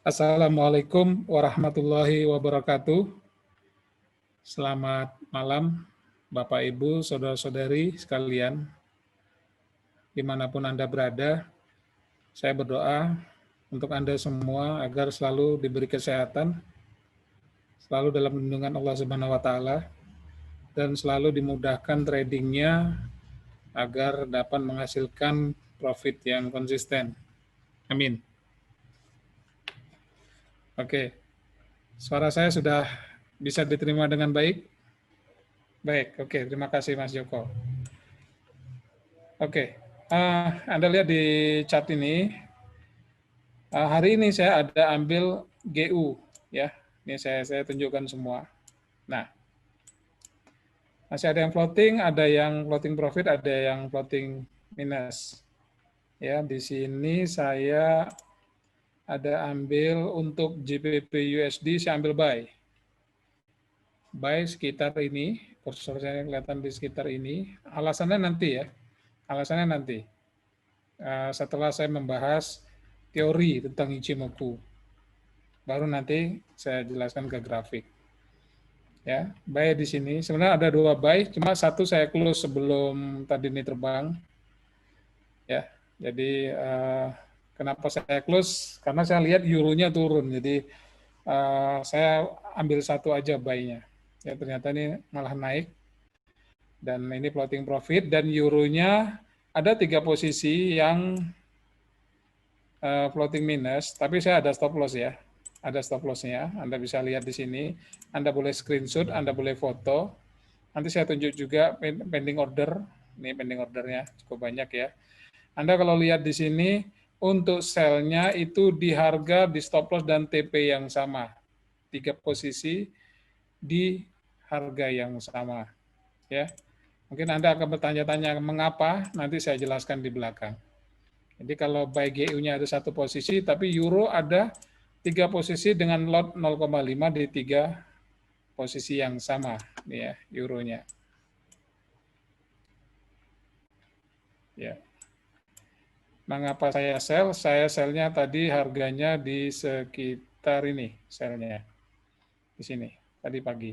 Assalamualaikum warahmatullahi wabarakatuh. Selamat malam, Bapak, Ibu, Saudara-saudari sekalian, dimanapun Anda berada. Saya berdoa untuk Anda semua agar selalu diberi kesehatan, selalu dalam lindungan Allah Subhanahu wa Ta'ala, dan selalu dimudahkan tradingnya agar dapat menghasilkan profit yang konsisten. Amin. Oke, suara saya sudah bisa diterima dengan baik? Baik, oke, terima kasih Mas Joko. Oke, Anda lihat di chat ini, hari ini saya ada ambil GU, ya. Ini saya tunjukkan semua. Nah, masih ada yang floating profit, ada yang floating minus. Ya, di sini saya ada ambil untuk GBP USD, saya ambil buy. Buy sekitar ini, kursor saya kelihatan di sekitar ini. Alasannya nanti ya, alasannya nanti. Setelah saya membahas teori tentang Ichimoku, baru nanti saya jelaskan ke grafik. Ya, buy di sini. Sebenarnya ada dua buy, cuma satu saya close sebelum tadi ini terbang. Ya, jadi kenapa saya close? Karena saya lihat euronya turun, jadi saya ambil satu aja buy-nya. Ya, ternyata ini malah naik. Dan ini floating profit, dan euronya ada 3 posisi yang floating minus, tapi saya ada stop loss ya. Ada stop loss-nya, Anda bisa lihat di sini. Anda boleh screenshot, Anda boleh foto. Nanti saya tunjuk juga pending order. Ini pending ordernya cukup banyak ya. Anda kalau lihat di sini, untuk sell-nya itu di harga, di stop loss, dan TP yang sama. 3 posisi di harga yang sama. Ya, mungkin Anda akan bertanya-tanya mengapa, nanti saya jelaskan di belakang. Jadi kalau buy GU-nya ada satu posisi, tapi euro ada 3 posisi dengan lot 0,5 di 3 posisi yang sama, nih ya, euronya. Ya. Mengapa saya sell? Saya sell-nya tadi harganya di sekitar ini, sell-nya. Di sini, tadi pagi.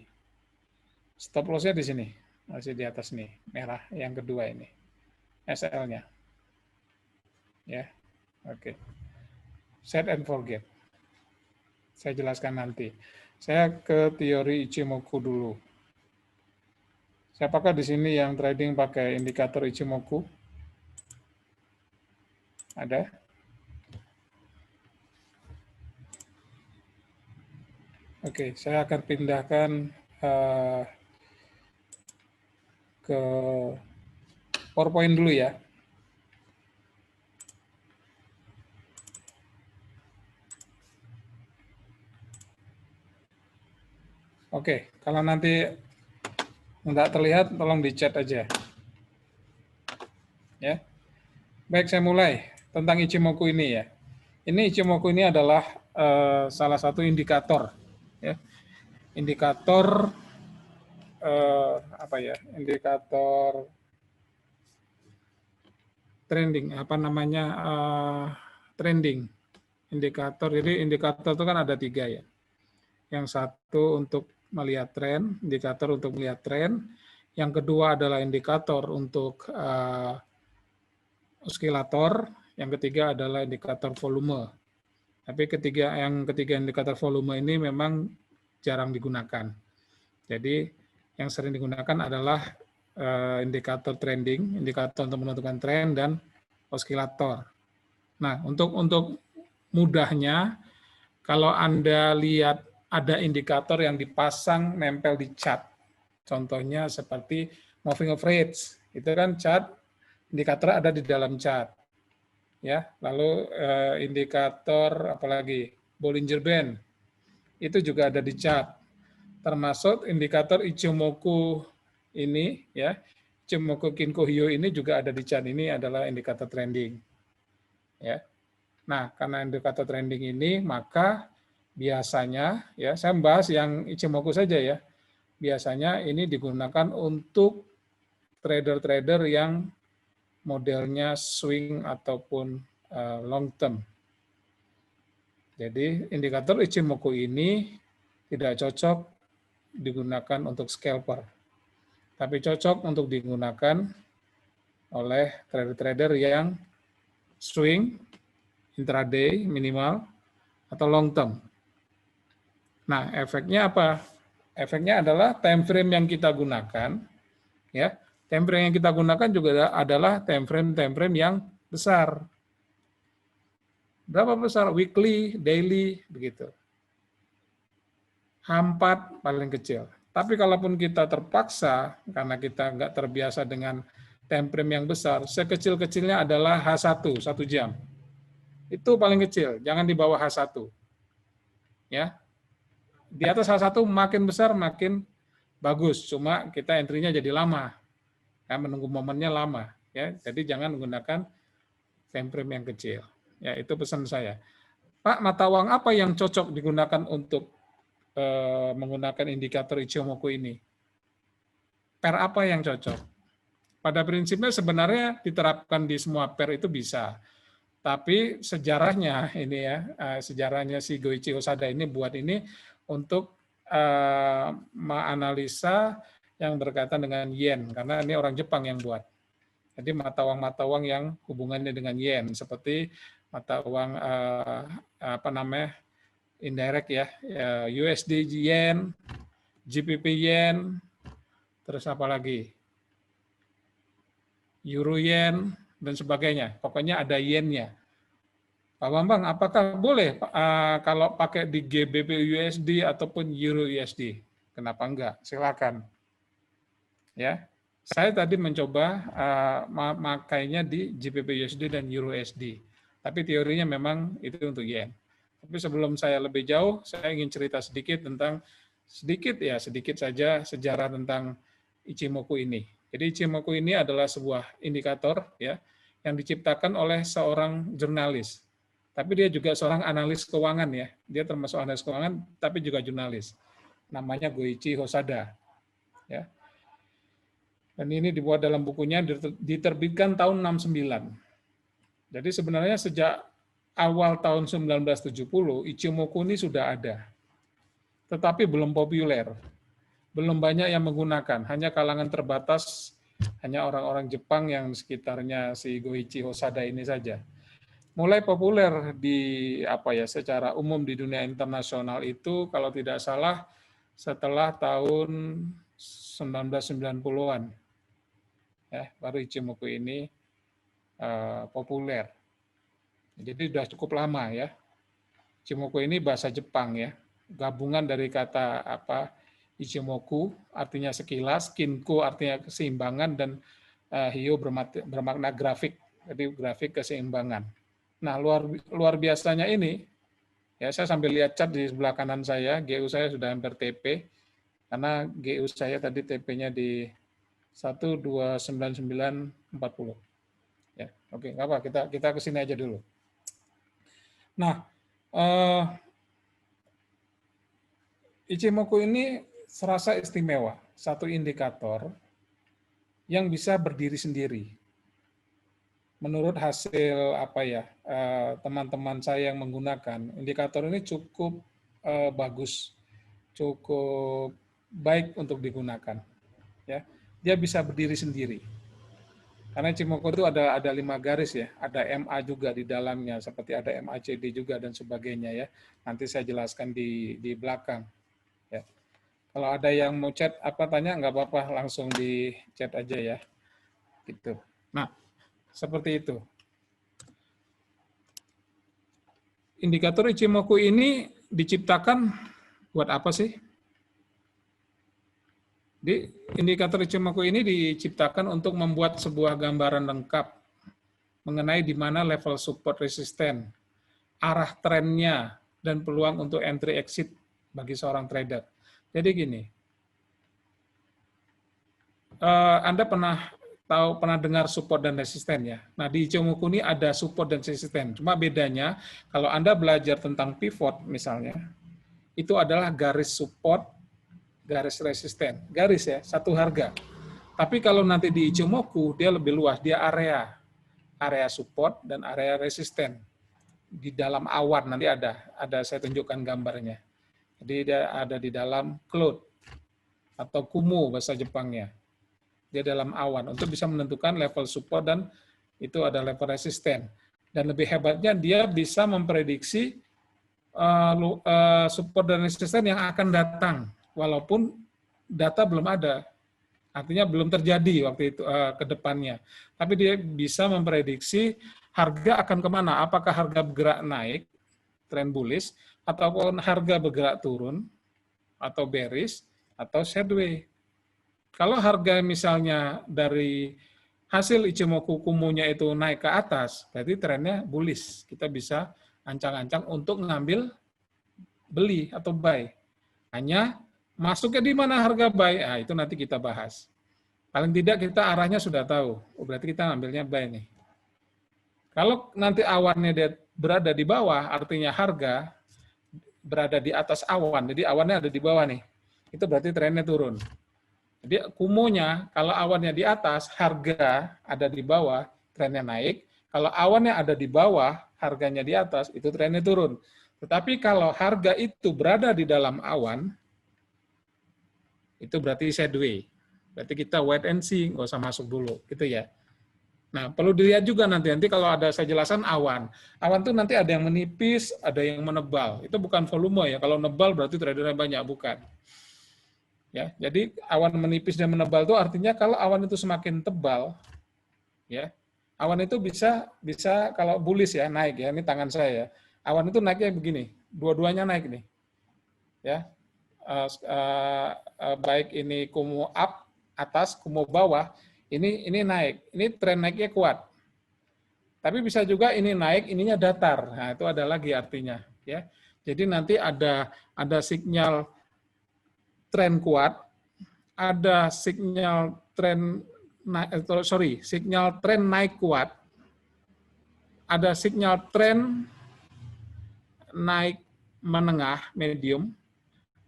Stop loss-nya di sini, masih di atas nih, merah, yang kedua ini. SL-nya. Ya, oke. Set and forget. Saya jelaskan nanti. Saya ke teori Ichimoku dulu. Siapakah di sini yang trading pakai indikator Ichimoku? Ada? Oke, saya akan pindahkan ke PowerPoint dulu ya. Oke, kalau nanti nggak terlihat, tolong di chat aja. Ya, baik, saya mulai tentang Ichimoku ini ya. Ini Ichimoku ini adalah salah satu indikator, ya. Indikator apa ya? Indikator trending, apa namanya? Trending indikator. Jadi indikator itu kan ada 3 ya. Yang satu untuk melihat tren, indikator untuk melihat tren. Yang kedua adalah indikator untuk oskilator. Yang ketiga adalah indikator volume. Tapi yang ketiga indikator volume ini memang jarang digunakan. Jadi yang sering digunakan adalah indikator trending, indikator untuk menentukan tren, dan oskilator. Nah, untuk mudahnya, kalau Anda lihat ada indikator yang dipasang nempel di chart, contohnya seperti moving average, itu kan chart, indikator ada di dalam chart. Ya, lalu indikator apalagi Bollinger Band, itu juga ada di chart. Termasuk indikator Ichimoku ini, ya, Ichimoku Kinko Hyo ini juga ada di chart. Ini adalah indikator trending. Ya. Nah, karena indikator trending ini, maka biasanya, ya, saya membahas yang Ichimoku saja ya, biasanya ini digunakan untuk trader-trader yang modelnya swing ataupun long term. Jadi indikator Ichimoku ini tidak cocok digunakan untuk scalper, tapi cocok untuk digunakan oleh trader-trader yang swing, intraday minimal, atau long term. Nah, efeknya apa? Efeknya adalah time frame yang kita gunakan, ya. Time frame yang kita gunakan juga adalah time frame yang besar. Berapa besar? Weekly, daily, begitu. H4 paling kecil. Tapi kalaupun kita terpaksa, karena kita nggak terbiasa dengan time frame yang besar, sekecil-kecilnya adalah H1, 1 jam. Itu paling kecil, jangan di bawah H1. Ya. Di atas H1 makin besar, makin bagus. Cuma kita entry-nya jadi lama. Ya, menunggu momennya lama. Ya. Jadi jangan menggunakan time frame yang kecil. Ya, itu pesan saya. Pak, mata uang apa yang cocok digunakan untuk menggunakan indikator Ichimoku ini? Pair apa yang cocok? Pada prinsipnya sebenarnya diterapkan di semua pair itu bisa. Tapi sejarahnya ini ya, sejarahnya si Goichi Hosada ini buat ini untuk menganalisa yang berkaitan dengan yen, karena ini orang Jepang yang buat. Jadi mata uang yang hubungannya dengan yen, seperti mata uang apa namanya, indirect ya, USD yen, GBP yen, terus apa lagi, euro yen, dan sebagainya. Pokoknya ada yennya. Pak Bambang, apakah boleh kalau pakai di GBP USD ataupun euro USD? Kenapa enggak? Silakan. Ya, saya tadi mencoba makainya di GBP USD dan euro USD. Tapi teorinya memang itu untuk yen. Tapi sebelum saya lebih jauh, saya ingin cerita sedikit saja sejarah tentang Ichimoku ini. Jadi Ichimoku ini adalah sebuah indikator ya yang diciptakan oleh seorang jurnalis. Tapi dia juga seorang analis keuangan ya. Dia termasuk analis keuangan tapi juga jurnalis. Namanya Goichi Hosada. Ya. Dan ini dibuat dalam bukunya, diterbitkan tahun 69. Jadi sebenarnya sejak awal tahun 1970, Ichimoku ini sudah ada. Tetapi belum populer. Belum banyak yang menggunakan, hanya kalangan terbatas, hanya orang-orang Jepang yang sekitarnya si Goichi Hosada ini saja. Mulai populer secara umum di dunia internasional itu kalau tidak salah setelah tahun 1990-an. Ya, baru Ichimoku ini populer. Jadi sudah cukup lama ya. Ichimoku ini bahasa Jepang ya, gabungan dari kata Ichimoku artinya sekilas, Kinko artinya keseimbangan, dan Hyo bermakna grafik, jadi grafik keseimbangan. Nah, luar biasanya ini, ya saya sambil lihat cat di sebelah kanan saya, GU saya sudah hampir TP, karena GU saya tadi TP-nya di 129.940. Ya, oke, nggak apa, kita ke sini aja dulu. Nah, Ichimoku ini serasa istimewa, satu indikator yang bisa berdiri sendiri. Menurut hasil teman-teman saya yang menggunakan, indikator ini cukup bagus, cukup baik untuk digunakan. Ya, dia bisa berdiri sendiri. Karena Ichimoku itu ada 5 garis ya, ada MA juga di dalamnya, seperti ada MACD juga dan sebagainya ya. Nanti saya jelaskan di belakang. Ya. Kalau ada yang mau chat tanya nggak apa-apa, langsung di chat aja ya. Gitu. Nah, seperti itu. Indikator Ichimoku ini diciptakan buat apa sih? Indikator Ichimoku ini diciptakan untuk membuat sebuah gambaran lengkap mengenai di mana level support resisten, arah trennya, dan peluang untuk entry exit bagi seorang trader. Jadi gini, Anda pernah dengar support dan resisten ya. Nah, di Ichimoku ini ada support dan resisten. Cuma bedanya kalau Anda belajar tentang pivot misalnya, itu adalah garis support, garis resisten. Garis ya, satu harga. Tapi kalau nanti di Ichimoku dia lebih luas, dia area support dan area resisten. di dalam awan, nanti ada saya tunjukkan gambarnya. Jadi dia ada di dalam cloud atau kumu bahasa Jepangnya. Dia dalam awan untuk bisa menentukan level support dan itu ada level resisten. Dan lebih hebatnya dia bisa memprediksi support dan resisten yang akan datang walaupun data belum ada. Artinya belum terjadi waktu itu ke depannya. Tapi dia bisa memprediksi harga akan kemana. Apakah harga bergerak naik, tren bullish, ataupun harga bergerak turun, atau bearish, atau sideways. Kalau harga misalnya dari hasil Ichimoku Kumunya itu naik ke atas, berarti trennya bullish. Kita bisa ancang-ancang untuk ngambil beli atau buy. Hanya masuknya di mana harga buy, itu nanti kita bahas. Paling tidak kita arahnya sudah tahu, berarti kita ngambilnya buy nih. Kalau nanti awannya dia berada di bawah, artinya harga berada di atas awan, jadi awannya ada di bawah nih, itu berarti trennya turun. Jadi kumunya, kalau awannya di atas, harga ada di bawah, trennya naik. Kalau awannya ada di bawah, harganya di atas, itu trennya turun. Tetapi kalau harga itu berada di dalam awan, itu berarti sideways. Berarti kita wait and see, nggak usah masuk dulu, gitu ya. Nah, perlu dilihat juga nanti kalau ada saya jelaskan awan. Awan itu nanti ada yang menipis, ada yang menebal. Itu bukan volume ya. Kalau nebal berarti tradernya banyak, bukan. Ya, jadi awan menipis dan menebal itu artinya kalau awan itu semakin tebal, ya, awan itu bisa kalau bullish ya naik ya. Ini tangan saya ya. Awan itu naiknya begini, dua-duanya naik nih, ya. Baik ini kumu up atas, kumu bawah, ini naik, ini tren naiknya kuat. Tapi bisa juga ini naik, ininya datar. Nah itu ada lagi artinya, ya. Jadi nanti ada sinyal tren kuat, ada sinyal tren naik kuat, ada sinyal tren naik menengah medium,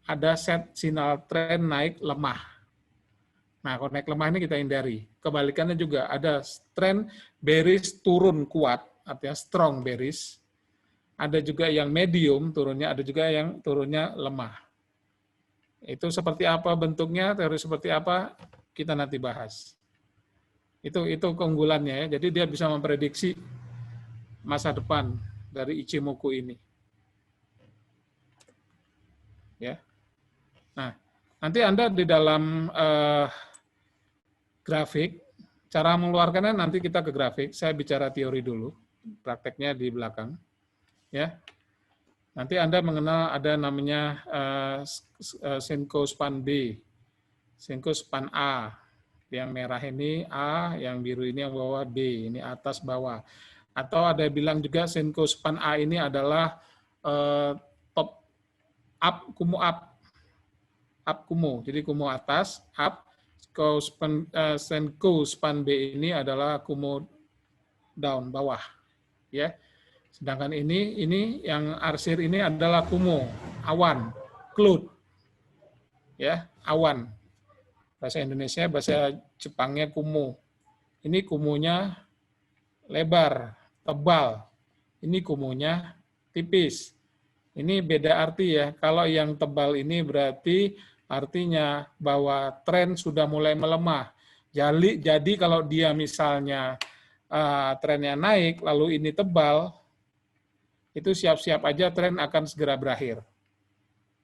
ada sinyal tren naik lemah. Nah, kalau naik lemah ini kita hindari. Kebalikannya juga ada tren bearish turun kuat, artinya strong bearish. Ada juga yang medium turunnya, ada juga yang turunnya lemah. Itu seperti apa bentuknya, teori seperti apa, kita nanti bahas. Itu keunggulannya ya. Jadi dia bisa memprediksi masa depan dari Ichimoku ini. Ya. Nah, nanti Anda di dalam grafik, cara mengeluarkannya nanti kita ke grafik. Saya bicara teori dulu, prakteknya di belakang. Ya. Nanti Anda mengenal ada namanya Senko Span B, Senko Span A. Yang merah ini A, yang biru ini yang bawah B, ini atas bawah. Atau ada yang bilang juga Senko Span A ini adalah top up, kumu up kumu. Jadi kumu atas, up. Senko Span B ini adalah kumu down, bawah. Ya. Sedangkan ini yang arsir ini adalah kumu, awan, cloud. Ya, awan. Bahasa Indonesia, bahasa Jepangnya kumu. Ini kumunya lebar, tebal. Ini kumunya tipis. Ini beda arti ya. Kalau yang tebal ini berarti artinya bahwa tren sudah mulai melemah. Jadi kalau dia misalnya trennya naik, lalu ini tebal, itu siap-siap aja tren akan segera berakhir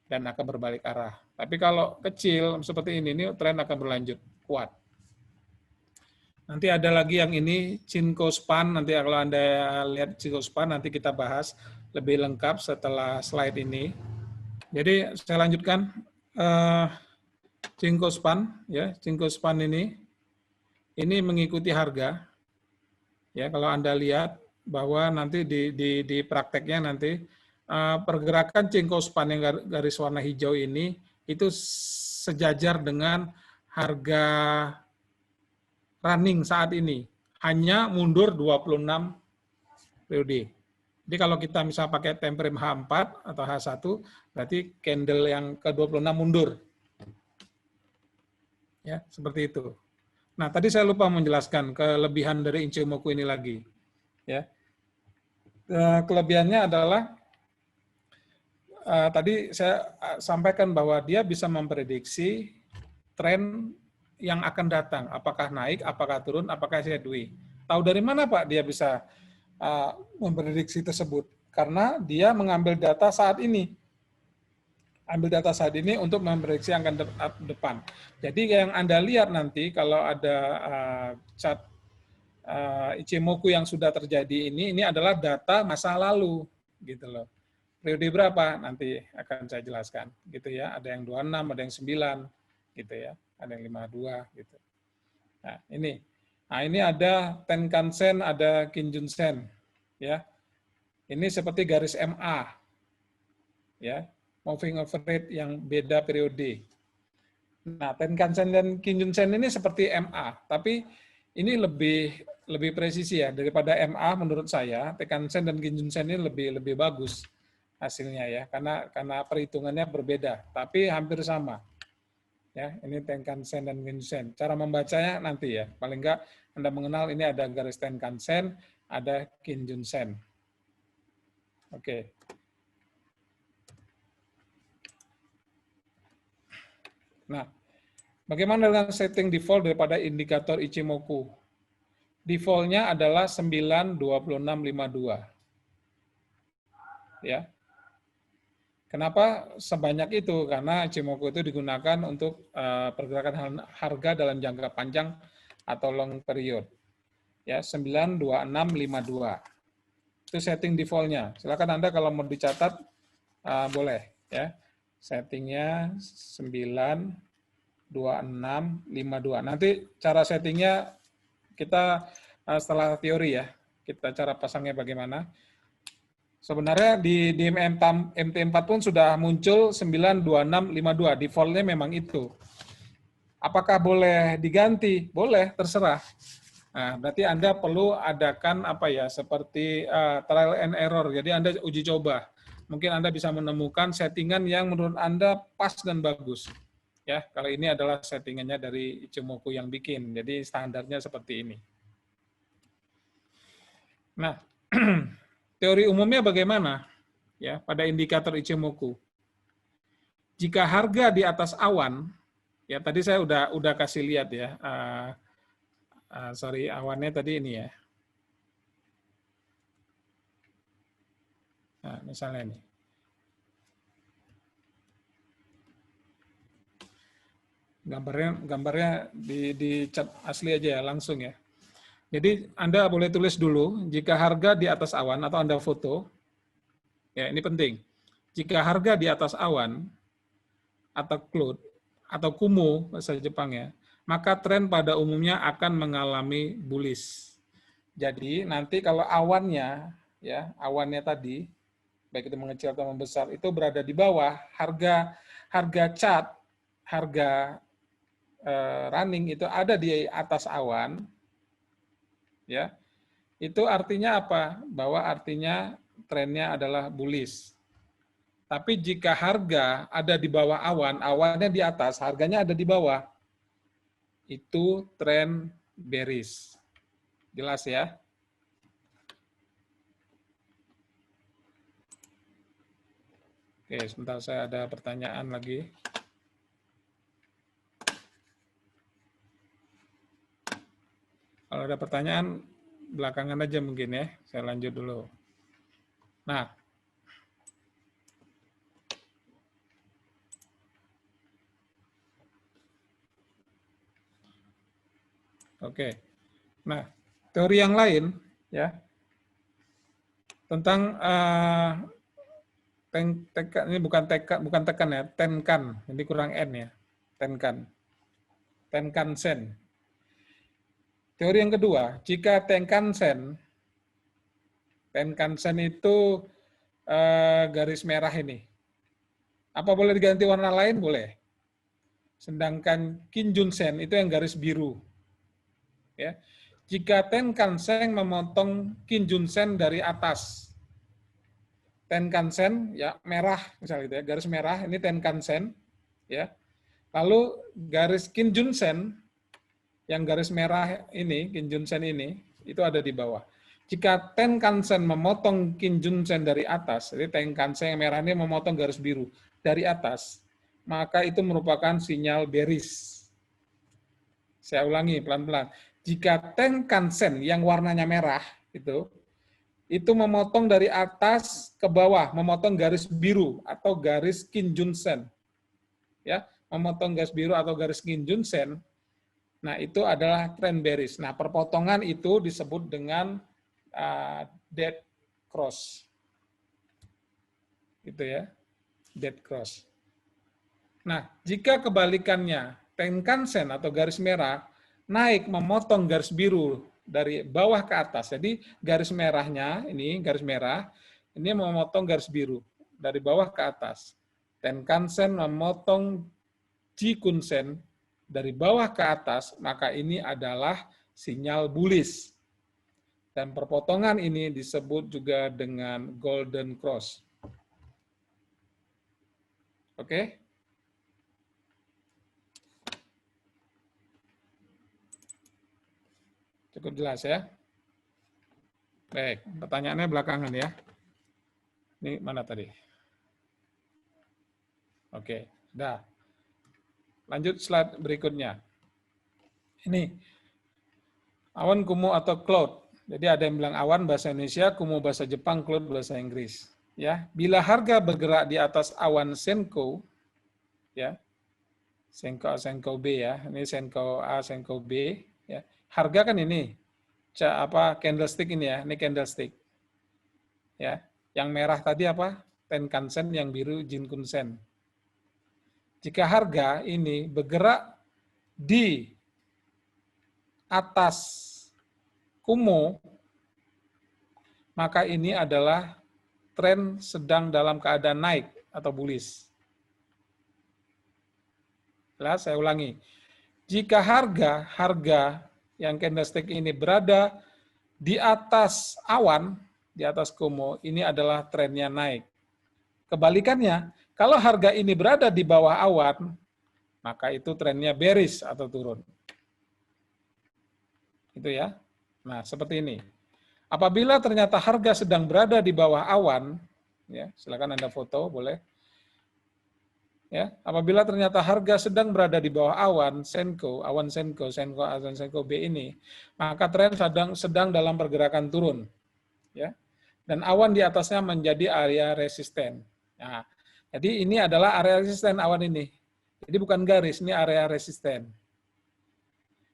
dan akan berbalik arah. Tapi kalau kecil seperti ini tren akan berlanjut kuat. Nanti ada lagi yang ini Chinko Span, nanti kalau Anda lihat Chinko Span nanti kita bahas lebih lengkap setelah slide ini. Jadi saya lanjutkan Chinko Span ya, Chinko Span ini mengikuti harga. Ya, kalau Anda lihat bahwa nanti di prakteknya nanti pergerakan Chinko Span yang garis warna hijau ini itu sejajar dengan harga running saat ini, hanya mundur 26 periode. Jadi kalau kita misal pakai time frame H4 atau H1, berarti candle yang ke-26 mundur. Ya, seperti itu. Nah, tadi saya lupa menjelaskan kelebihan dari Ichimoku ini lagi. Ya. Kelebihannya adalah tadi saya sampaikan bahwa dia bisa memprediksi tren yang akan datang, apakah naik, apakah turun, apakah sideways. Tahu dari mana Pak dia bisa memprediksi tersebut? Karena dia mengambil data saat ini. Ambil data saat ini untuk memprediksi yang akan depan. Jadi yang Anda lihat nanti kalau ada chart Ichimoku yang sudah terjadi ini adalah data masa lalu gitu loh. Periode berapa nanti akan saya jelaskan gitu ya. Ada yang 26, ada yang 9 gitu ya. Ada yang 52 gitu. Nah, ini. Nah, ini ada Tenkan-sen, ada Kijun-sen ya. Ini seperti garis MA ya. Moving average yang beda periode. Nah, Tenkan-sen dan Kijun-sen ini seperti MA, tapi ini lebih presisi ya daripada MA menurut saya. Tenkan-sen dan Kijun-sen ini lebih bagus hasilnya ya, karena perhitungannya berbeda, tapi hampir sama. Ya, ini Tenkan-sen dan Kijun-sen. Cara membacanya nanti ya, paling enggak Anda mengenal ini ada garis Tenkan-sen, ada Kijun-sen. Oke. Nah, bagaimana dengan setting default daripada indikator Ichimoku? Default-nya adalah 9-26-52. Ya. Kenapa sebanyak itu? Karena Ichimoku itu digunakan untuk pergerakan harga dalam jangka panjang atau long period. Ya, 9-26-52. Itu setting default-nya. Silakan Anda kalau mau dicatat boleh ya. Settingnya 9-26-52. Nanti cara settingnya kita setelah teori ya, kita cara pasangnya bagaimana. Sebenarnya di MT4 pun sudah muncul 92652, default-nya memang itu. Apakah boleh diganti? Boleh, terserah. Nah, berarti Anda perlu adakan apa ya, seperti trial and error. Jadi Anda uji coba. Mungkin Anda bisa menemukan settingan yang menurut Anda pas dan bagus. Ya, kalau ini adalah settingannya dari Ichimoku yang bikin. Jadi standarnya seperti ini. Nah, teori umumnya bagaimana? Ya, pada indikator Ichimoku. Jika harga di atas awan, ya tadi saya udah kasih lihat ya. Sorry, awannya tadi ini ya. Nah, misalnya ini. Gambarnya di cat asli aja ya, langsung ya. Jadi Anda boleh tulis dulu, jika harga di atas awan atau Anda foto, ya ini penting. Jika harga di atas awan atau cloud atau kumu bahasa Jepang ya, maka tren pada umumnya akan mengalami bullish. Jadi nanti kalau awannya ya, awannya tadi baik itu mengecil atau membesar itu berada di bawah, harga chart, harga running itu ada di atas awan, ya, itu artinya apa? Bahwa artinya trennya adalah bullish. Tapi jika harga ada di bawah awan, awannya di atas, harganya ada di bawah, itu tren bearish. Jelas ya? Oke, sebentar saya ada pertanyaan lagi. Kalau ada pertanyaan, belakangan aja mungkin ya. Saya lanjut dulu. Nah, oke. Nah, teori yang lain ya tentang ini bukan tekan ya, tenkan. Ini kurang n ya, tenkan. Tenkan-sen. Teori yang kedua, jika Tenkan-sen itu garis merah ini, apa boleh diganti warna lain? Boleh. Sedangkan Kijun-sen itu yang garis biru. Ya. Jika Tenkan-sen memotong Kijun-sen dari atas, Tenkan-sen ya merah misalnya gitu ya, garis merah ini Tenkan-sen ya. Lalu garis Kijun-sen yang garis merah ini, Kijun-sen ini, itu ada di bawah. Jika Tenkan-sen memotong Kijun-sen dari atas, jadi Tenkan-sen yang merah ini memotong garis biru dari atas, maka itu merupakan sinyal bearish. Saya ulangi pelan-pelan. Jika Tenkan-sen yang warnanya merah itu memotong dari atas ke bawah, memotong garis biru atau garis Kijun-sen. Ya, memotong garis biru atau garis Kijun-sen. Nah, itu adalah trend bearish. Nah, perpotongan itu disebut dengan dead cross. Gitu ya. Dead cross. Nah, jika kebalikannya Tenkan-sen atau garis merah naik memotong garis biru dari bawah ke atas. Jadi garis merahnya ini garis merah ini memotong garis biru dari bawah ke atas. Tenkan-sen memotong Kijun-sen dari bawah ke atas, maka ini adalah sinyal bullish. Dan perpotongan ini disebut juga dengan golden cross. Oke? Cukup jelas ya? Baik, pertanyaannya belakangan ya. Ini mana tadi? Oke, dah. Lanjut slide berikutnya. Ini awan kumuh atau cloud. Jadi ada yang bilang awan bahasa Indonesia, kumuh bahasa Jepang, cloud bahasa Inggris. Ya, bila harga bergerak di atas awan Senko, ya, Senko A, Senko B ya, ini Senko A, Senko B, ya. Harga kan ini, candlestick ini ya, ini candlestick, ya. Yang merah tadi apa? Tenkan-sen, yang biru Jinkun-sen. Jika harga ini bergerak di atas Kumo, maka ini adalah tren sedang dalam keadaan naik atau bullish. Saya ulangi. Jika harga yang candlestick ini berada di atas awan, di atas Kumo, ini adalah trennya naik. Kebalikannya, kalau harga ini berada di bawah awan, maka itu trennya bearish atau turun. Itu ya. Nah, seperti ini. Apabila ternyata harga sedang berada di bawah awan, ya, silakan Anda foto, boleh. Ya, apabila ternyata harga sedang berada di bawah awan Senko, awan Senko, Senko A dan Senko B ini, maka tren sedang dalam pergerakan turun. Ya. Dan awan di atasnya menjadi area resisten. Nah, jadi ini adalah area resisten awan ini. Jadi bukan garis, ini area resisten.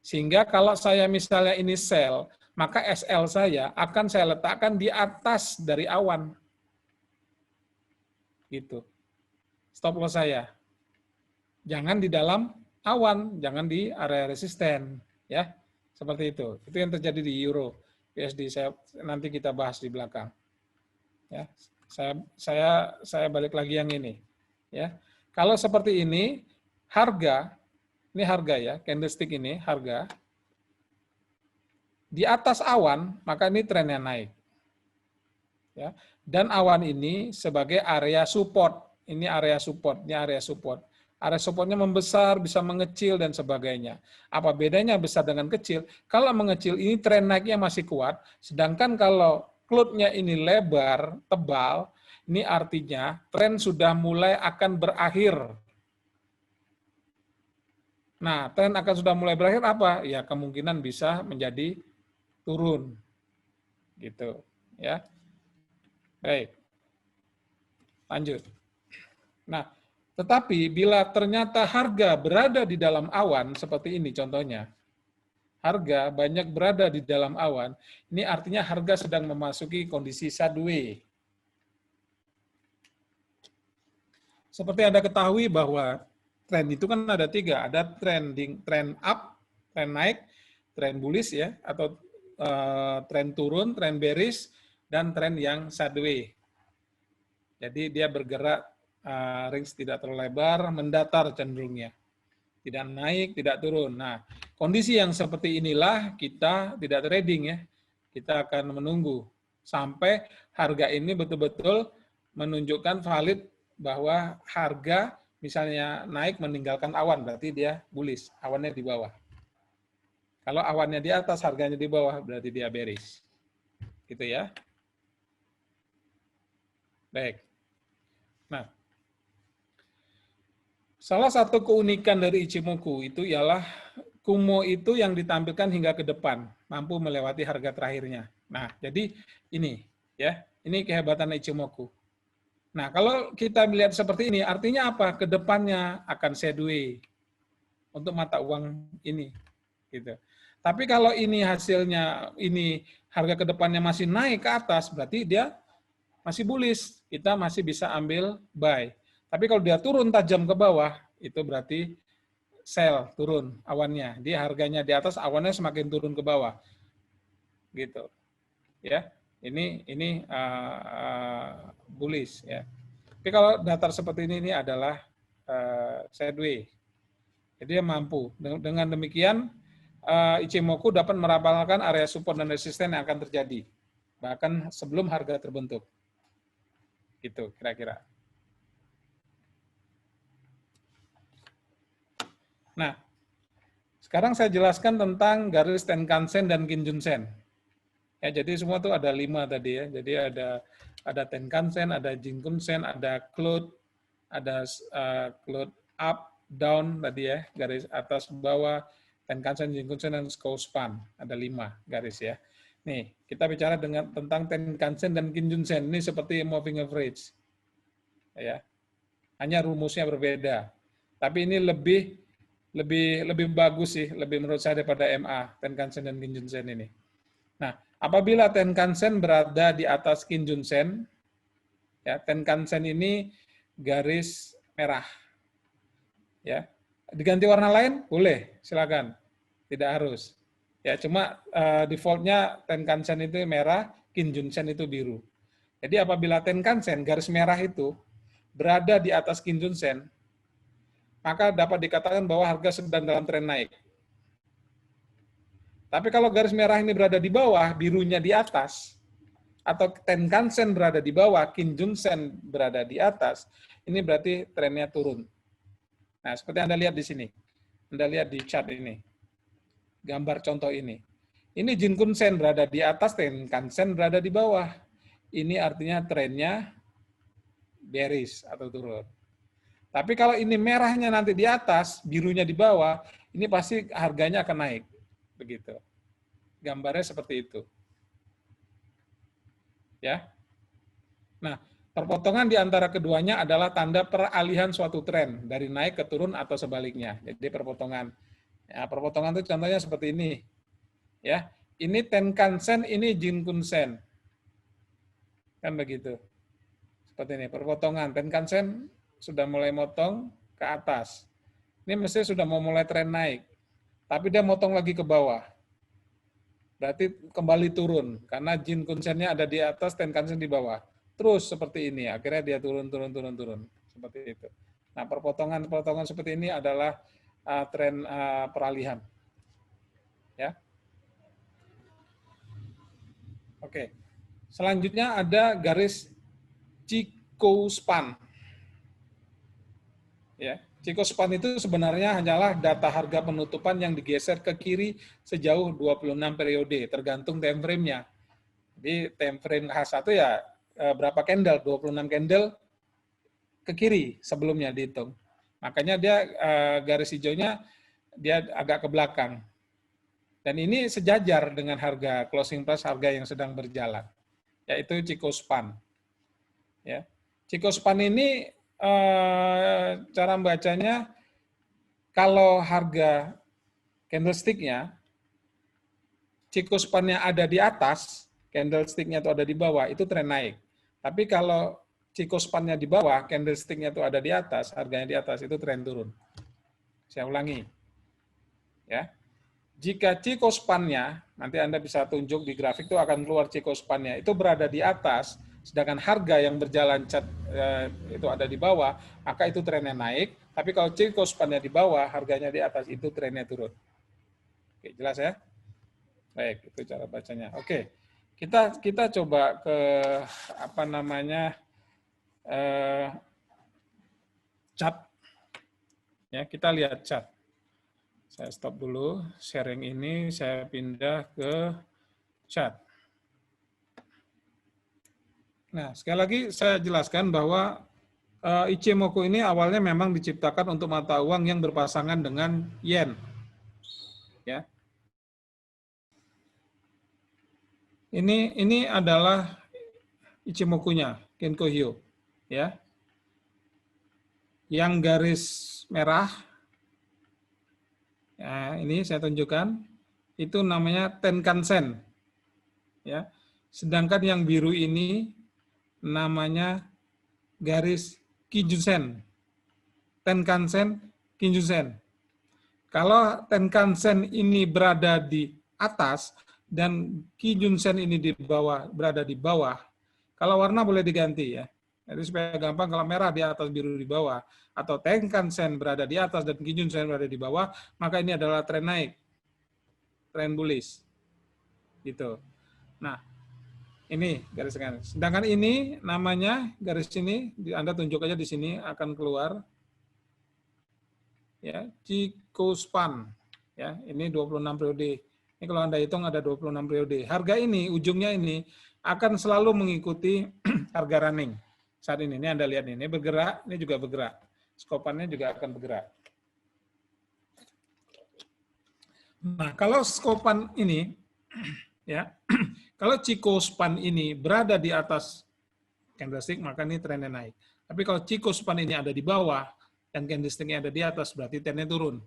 Sehingga kalau saya misalnya ini sell, maka SL saya akan saya letakkan di atas dari awan. Gitu. Stop loss saya. Jangan di dalam awan, jangan di area resisten, ya. Seperti itu. Itu yang terjadi di euro, USD. Nanti kita bahas di belakang. Ya. Saya balik lagi yang ini, ya. Kalau seperti ini, harga ya, candlestick ini harga di atas awan, maka ini trennya naik. Ya. Dan awan ini sebagai area support. Ini area support, ini area support. Area supportnya membesar, bisa mengecil, dan sebagainya. Apa bedanya besar dengan kecil? Kalau mengecil, ini tren naiknya masih kuat. Sedangkan kalau cloud-nya ini lebar, tebal, ini artinya tren sudah mulai akan berakhir. Nah, tren akan sudah mulai berakhir apa? Ya, kemungkinan bisa menjadi turun. Gitu, ya. Baik. Lanjut. Nah, tetapi bila ternyata harga berada di dalam awan seperti ini contohnya. Harga banyak berada di dalam awan, ini artinya harga sedang memasuki kondisi sideways. Seperti Anda ketahui bahwa tren itu kan ada 3, ada trend up, tren naik, tren bullish ya, atau tren turun, tren bearish, dan tren yang sideways. Jadi dia bergerak range tidak terlalu lebar, mendatar cenderungnya. Tidak naik, tidak turun. Nah, kondisi yang seperti inilah kita tidak trading ya. Kita akan menunggu sampai harga ini betul-betul menunjukkan valid bahwa harga misalnya naik meninggalkan awan, berarti dia bullish, awannya di bawah. Kalau awannya di atas, harganya di bawah, berarti dia bearish. gitu ya. Baik. Nah, salah satu keunikan dari Ichimoku itu ialah Kumo itu yang ditampilkan hingga ke depan, mampu melewati harga terakhirnya. Nah, jadi ini ya, ini kehebatan Ichimoku. Nah, kalau kita melihat seperti ini, artinya apa? Ke depannya akan sideways untuk mata uang ini, gitu. Tapi kalau ini hasilnya, ini harga ke depannya masih naik ke atas, berarti dia masih bullish, kita masih bisa ambil buy. Tapi kalau dia turun tajam ke bawah, itu berarti sell, turun awannya. Dia harganya di atas, awannya semakin turun ke bawah. Gitu. Ya. Ini bullish ya. Tapi kalau datar seperti ini adalah sideways. Jadi dia mampu. Dengan demikian Ichimoku dapat merapalkan area support dan resisten yang akan terjadi. Bahkan sebelum harga terbentuk. Gitu kira-kira. Nah, sekarang saya jelaskan tentang garis Tenkan-sen dan Kijun-sen. Ya, jadi semua tuh ada 5 tadi ya. Jadi ada Tenkan-sen, ada Jinkun-sen, ada Cloud, ada Cloud up, down tadi ya, garis atas bawah, Tenkan-sen, Jinkun-sen, dan Span. Ada 5 garis ya. Nih, kita bicara tentang Tenkan-sen dan Kijun-sen. Ini seperti moving average. Ya. Hanya rumusnya berbeda. Tapi ini lebih bagus sih, lebih menurut saya daripada MA, Tenkan-sen dan Kijun-sen ini. Nah, apabila Tenkan-sen berada di atas Kijun-sen, ya, Tenkan-sen ini garis merah. Ya. Diganti warna lain? Boleh, silakan. Tidak harus. Ya, cuma defaultnya Tenkan-sen itu merah, Kijun-sen itu biru. Jadi apabila Tenkan-sen garis merah itu berada di atas Kijun-sen, maka dapat dikatakan bahwa harga sedang dalam tren naik. Tapi kalau garis merah ini berada di bawah, birunya di atas, atau Tenkan-sen berada di bawah, Kijun-sen berada di atas, ini berarti trennya turun. Nah, seperti Anda lihat di sini. Anda lihat di chart ini. Gambar contoh ini. Ini Jinkun-sen berada di atas, Tenkan-sen berada di bawah. Ini artinya trennya bearish atau turun. Tapi kalau ini merahnya nanti di atas, birunya di bawah, ini pasti harganya akan naik. Begitu. Gambarnya seperti itu. Ya. Nah, perpotongan di antara keduanya adalah tanda peralihan suatu tren dari naik ke turun atau sebaliknya. Jadi perpotongan. Ya, perpotongan itu contohnya seperti ini. Ya, ini Tenkan-sen, ini Jinkun-sen. Kan begitu. Seperti ini, perpotongan. Tenkan-sen sudah mulai motong ke atas. Ini mesti sudah mau mulai tren naik. Tapi dia motong lagi ke bawah. Berarti kembali turun karena Jinkun-sennya ada di atas, Tenkan-sen di bawah. Terus seperti ini, akhirnya dia turun seperti itu. Nah, perpotongan seperti ini adalah tren peralihan. Ya. Oke. Selanjutnya ada garis Chikou Span. Ya. Chikou Span itu sebenarnya hanyalah data harga penutupan yang digeser ke kiri sejauh 26 periode, tergantung time frame-nya. Jadi time frame H1 ya berapa candle, 26 candle ke kiri sebelumnya dihitung. Makanya dia garis hijaunya dia agak ke belakang. Dan ini sejajar dengan harga closing price harga yang sedang berjalan, yaitu Chikou Span. Ya. Chikou Span ini cara membacanya kalau harga candlestick-nya Chikou Span-nya ada di atas, candlestick-nya itu ada di bawah, itu tren naik. Tapi kalau Chikou Span-nya di bawah, candlestick-nya itu ada di atas, harganya di atas, itu tren turun. Saya ulangi. Ya. Jika Chikou Span-nya, nanti Anda bisa tunjuk di grafik itu akan keluar Chikou Span-nya, itu berada di atas, sedangkan harga yang berjalan cat itu ada di bawah, maka itu trennya naik. Tapi kalau Chikou Span-nya di bawah, harganya di atas, itu trennya turun. Oke, jelas ya? Baik, itu cara bacanya. Oke, kita coba ke apa namanya chart. Ya, kita lihat chart. Saya stop dulu sharing ini, saya pindah ke chart. Nah, sekali lagi saya jelaskan bahwa Ichimoku ini awalnya memang diciptakan untuk mata uang yang berpasangan dengan yen. Ya. Ini adalah Ichimokunya, Kenko-hyo. Ya. Yang garis merah, ya, ini saya tunjukkan, itu namanya Tenkan-sen. Ya. Sedangkan yang biru ini namanya garis Kijunsen. Tenkan-sen, Kijunsen. Kalau Tenkan-sen ini berada di atas dan Kijunsen ini di bawah, berada di bawah, kalau warna boleh diganti ya. Jadi supaya gampang, kalau merah di atas, biru di bawah, atau Tenkan-sen berada di atas dan Kijunsen berada di bawah, maka ini adalah tren naik, tren bullish. Gitu. Nah, ini garis kan. Sedangkan ini namanya garis ini, Anda tunjuk aja di sini akan keluar. Ya, Chikou span. Ya, ini 26 periode. Ini kalau Anda hitung ada 26 periode. Harga ini, ujungnya ini akan selalu mengikuti harga running. Saat ini Anda lihat ini bergerak, ini juga bergerak. Skopannya juga akan bergerak. Nah, kalau skopan ini, ya, kalau Chikou span ini berada di atas candlestick, maka ini trennya naik. Tapi kalau Chikou span ini ada di bawah dan candlesticknya ada di atas, berarti trennya turun.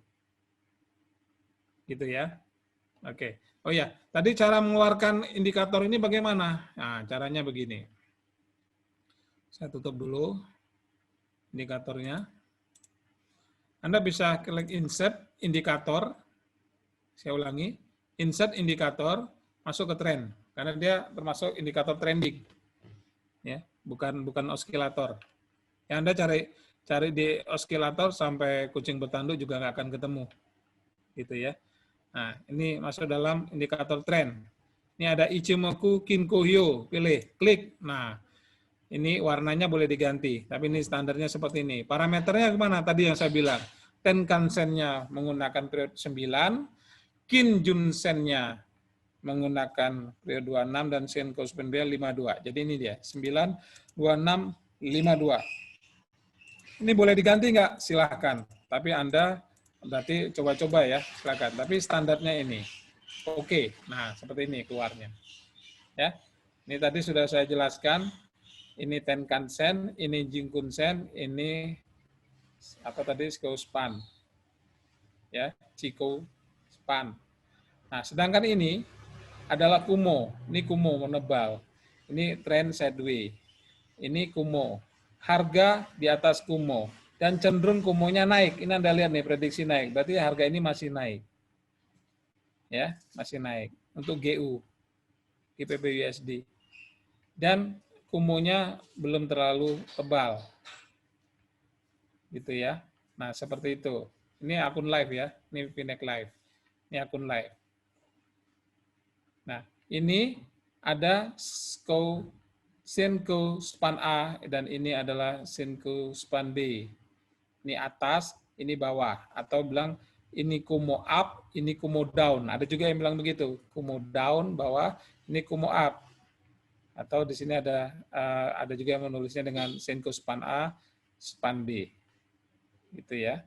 Gitu ya. Oke. Oh ya, tadi cara mengeluarkan indikator ini bagaimana? Nah, caranya begini. Saya tutup dulu indikatornya. Anda bisa klik insert indikator. Saya ulangi, insert indikator, masuk ke tren, karena dia termasuk indikator trending. Ya, bukan osilator. Ya, Anda cari di osilator sampai kucing bertanduk juga nggak akan ketemu. Gitu ya. Nah, ini masuk dalam indikator tren. Ini ada Ichimoku Kinko-hyo, pilih, klik. Nah, ini warnanya boleh diganti, tapi ini standarnya seperti ini. Parameternya kemana? Tadi yang saya bilang. Tenkan-sennya menggunakan periode 9, Kijunsen-nya menggunakan periode 26, dan Senkou span-nya 52. Jadi ini dia, 9, 26, 52. Ini boleh diganti nggak? Silahkan. Tapi Anda berarti coba-coba ya, silakan. Tapi standarnya ini. Oke. Nah, seperti ini keluarnya. Ya. Ini tadi sudah saya jelaskan. Ini Tenkan-sen, ini Jinkun-sen, ini apa tadi? Chikou span. Ya, Chikou span. Nah, sedangkan ini adalah Kumo. Ini Kumo menebal. Ini trend sideways. Ini Kumo. Harga di atas Kumo. Dan cenderung Kumonya naik. Ini Anda lihat nih, prediksi naik. Berarti harga ini masih naik. Ya, masih naik. Untuk GU, GBP USD. Dan Kumonya belum terlalu tebal. Gitu ya. Nah, seperti itu. Ini akun live ya. Ini Finex live. Ini akun live. Nah, ini ada Senkou span A dan ini adalah Senkou span B. Ini atas, ini bawah. Atau bilang ini Kumo up, ini Kumo down. Ada juga yang bilang begitu. Kumo down, bawah, ini Kumo up. Atau di sini ada juga yang menulisnya dengan Senkou span A, span B. Gitu ya.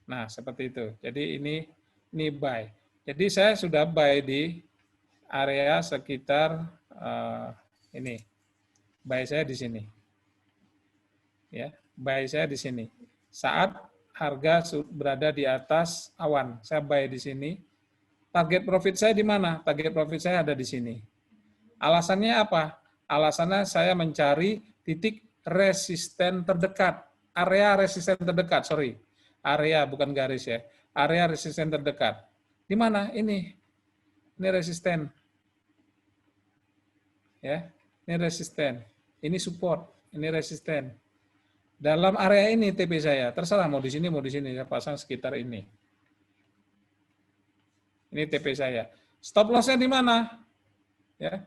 Nah, seperti itu. Jadi ini buy. Jadi saya sudah buy di area sekitar ini. Buy saya di sini. Ya, buy saya di sini. Saat harga berada di atas awan, saya buy di sini. Target profit saya di mana? Target profit saya ada di sini. Alasannya apa? Alasannya saya mencari titik resisten terdekat. Area resisten terdekat, sorry. Area bukan garis ya. Area resisten terdekat. Di mana? Ini resisten. Ya, ini resisten. Ini support, ini resisten. Dalam area ini TP saya, terserah mau di sini, saya pasang sekitar ini. Ini TP saya. Stop loss-nya di mana? Ya.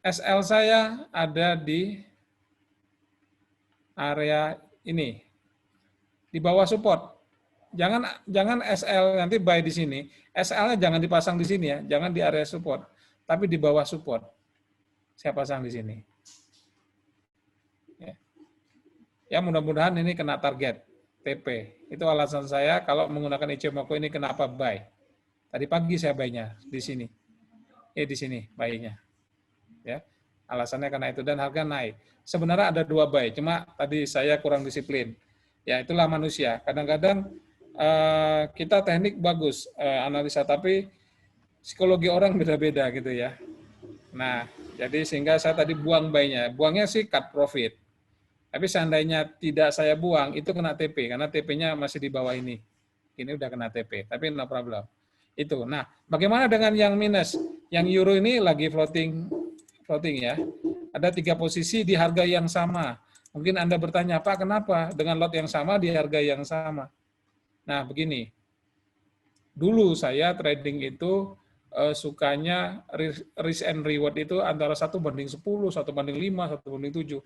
SL saya ada di area ini. Di bawah support. Jangan SL nanti buy di sini. SL-nya jangan dipasang di sini ya, jangan di area support, tapi di bawah support. Saya pasang di sini. Ya, mudah-mudahan ini kena target TP. Itu alasan saya kalau menggunakan Ichimoku ini kenapa buy. Tadi pagi saya buy-nya di sini. Di sini buy-nya. Ya. Alasannya karena itu dan harga naik. Sebenarnya ada 2 buy, cuma tadi saya kurang disiplin. Ya, itulah manusia. Kadang-kadang kita teknik bagus analisa, tapi psikologi orang beda-beda gitu ya. Nah, jadi sehingga saya tadi buang buy-nya. Buangnya sih cut profit. Tapi seandainya tidak saya buang, itu kena TP, karena TP-nya masih di bawah ini. Ini udah kena TP, tapi no problem. Itu. Nah, bagaimana dengan yang minus? Yang euro ini lagi floating ya. Ada 3 posisi di harga yang sama. Mungkin Anda bertanya, Pak, kenapa dengan lot yang sama di harga yang sama? Nah, begini. Dulu saya trading itu sukanya risk and reward itu antara 1:10, 1:5, 1:7.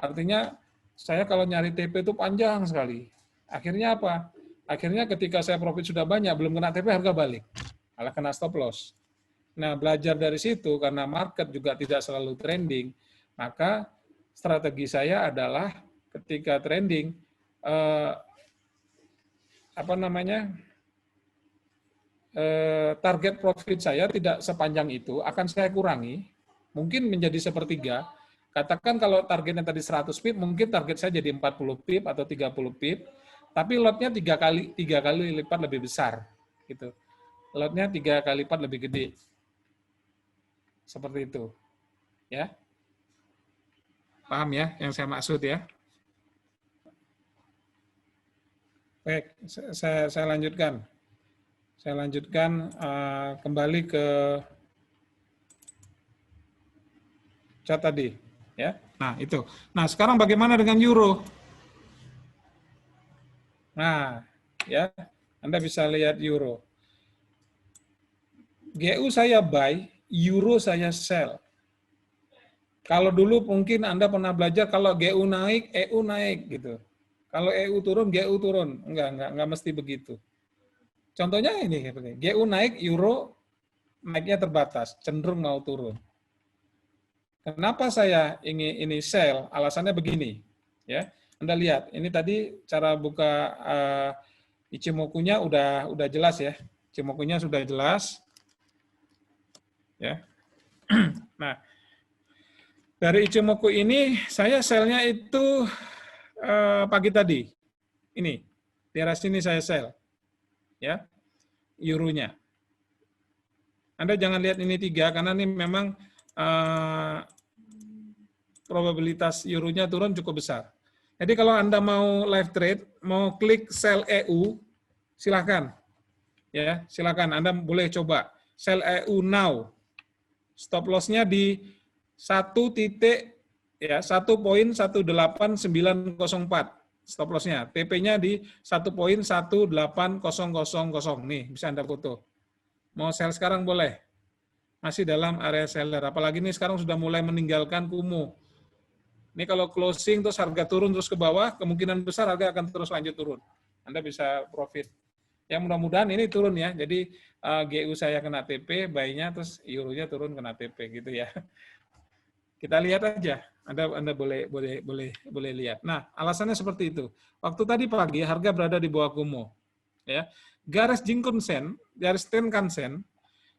Artinya saya kalau nyari TP itu panjang sekali. Akhirnya apa? Akhirnya ketika saya profit sudah banyak, belum kena TP, harga balik. Malah kena stop loss. Nah, belajar dari situ, karena market juga tidak selalu trending, maka strategi saya adalah ketika trending, target profit saya tidak sepanjang itu, akan saya kurangi, mungkin menjadi sepertiga. Katakan kalau targetnya tadi 100 pip, mungkin target saya jadi 40 pip atau 30 pip, tapi lotnya 3 kali lipat lebih besar. Gitu. Lotnya 3 kali lipat lebih gede. Seperti itu. Ya. Paham ya yang saya maksud ya? Baik, saya lanjutkan. Saya lanjutkan kembali ke chat tadi, ya. Nah, itu. Nah, sekarang bagaimana dengan euro? Nah, ya. Anda bisa lihat euro. GU saya buy, euro saya sell. Kalau dulu mungkin Anda pernah belajar kalau GU naik, EU naik gitu. Kalau EU turun, GU turun. Enggak mesti begitu. Contohnya ini, GU naik, euro naiknya terbatas, cenderung mau turun. Kenapa saya ingin ini sell? Alasannya begini, ya. Anda lihat, ini tadi cara buka Ichimoku-nya udah jelas ya. Ichimoku-nya sudah jelas. Ya. Nah, dari Ichimoku ini saya sell-nya itu pagi tadi. Ini, di area sini saya sell. Ya. Euro-nya. Anda jangan lihat ini 3 karena ini memang probabilitas euro-nya turun cukup besar. Jadi kalau Anda mau live trade, mau klik sell EU, silakan. Ya, silakan Anda boleh coba sell EU now. Stop loss-nya di 1.18904. Stop loss-nya. TP-nya di 1.18000. Nih, bisa Anda foto. Mau sell sekarang boleh. Masih dalam area seller. Apalagi ini sekarang sudah mulai meninggalkan Kumo. Ini kalau closing terus harga turun terus ke bawah, kemungkinan besar harga akan terus lanjut turun. Anda bisa profit. Ya mudah-mudahan ini turun ya. Jadi GU saya kena TP, buy-nya terus euro-nya turun kena TP gitu ya. Kita lihat aja. Anda boleh lihat. Nah, alasannya seperti itu. Waktu tadi pagi harga berada di bawah Kumo. Ya. Garis Jinkunsen, garis Tenkan-sen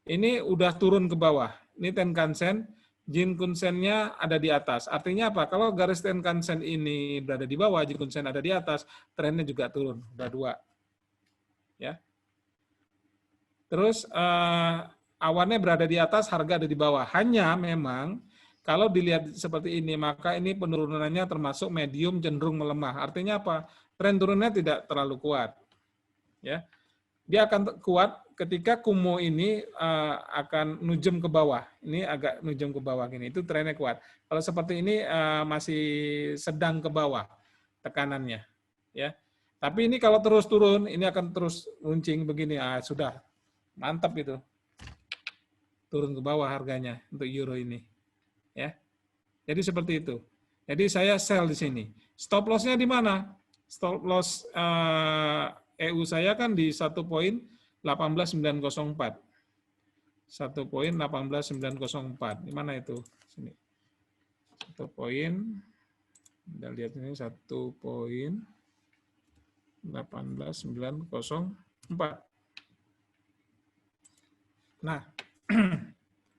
ini udah turun ke bawah. Ini Tenkan-sen, Jinkunsen-nya ada di atas. Artinya apa? Kalau garis Tenkan-sen ini berada di bawah, Jinkunsen ada di atas, trennya juga turun. Udah 2. Ya. Terus awannya berada di atas, harga ada di bawah. Hanya memang kalau dilihat seperti ini, maka ini penurunannya termasuk medium cenderung melemah. Artinya apa? Tren turunnya tidak terlalu kuat. Ya. Dia akan kuat ketika Kumo ini akan nujem ke bawah. Ini agak nujem ke bawah gini. Itu trennya kuat. Kalau seperti ini masih sedang ke bawah tekanannya, ya. Tapi ini kalau terus turun, ini akan terus runcing begini. Sudah mantap itu. Turun ke bawah harganya untuk euro ini, ya. Jadi seperti itu. Jadi saya sell di sini. Stop loss-nya di mana? Stop loss EU saya kan di 1.18904. 1.18904. Di mana itu? Sini. 1.18904. Kita lihat ini 1.18904. Nah,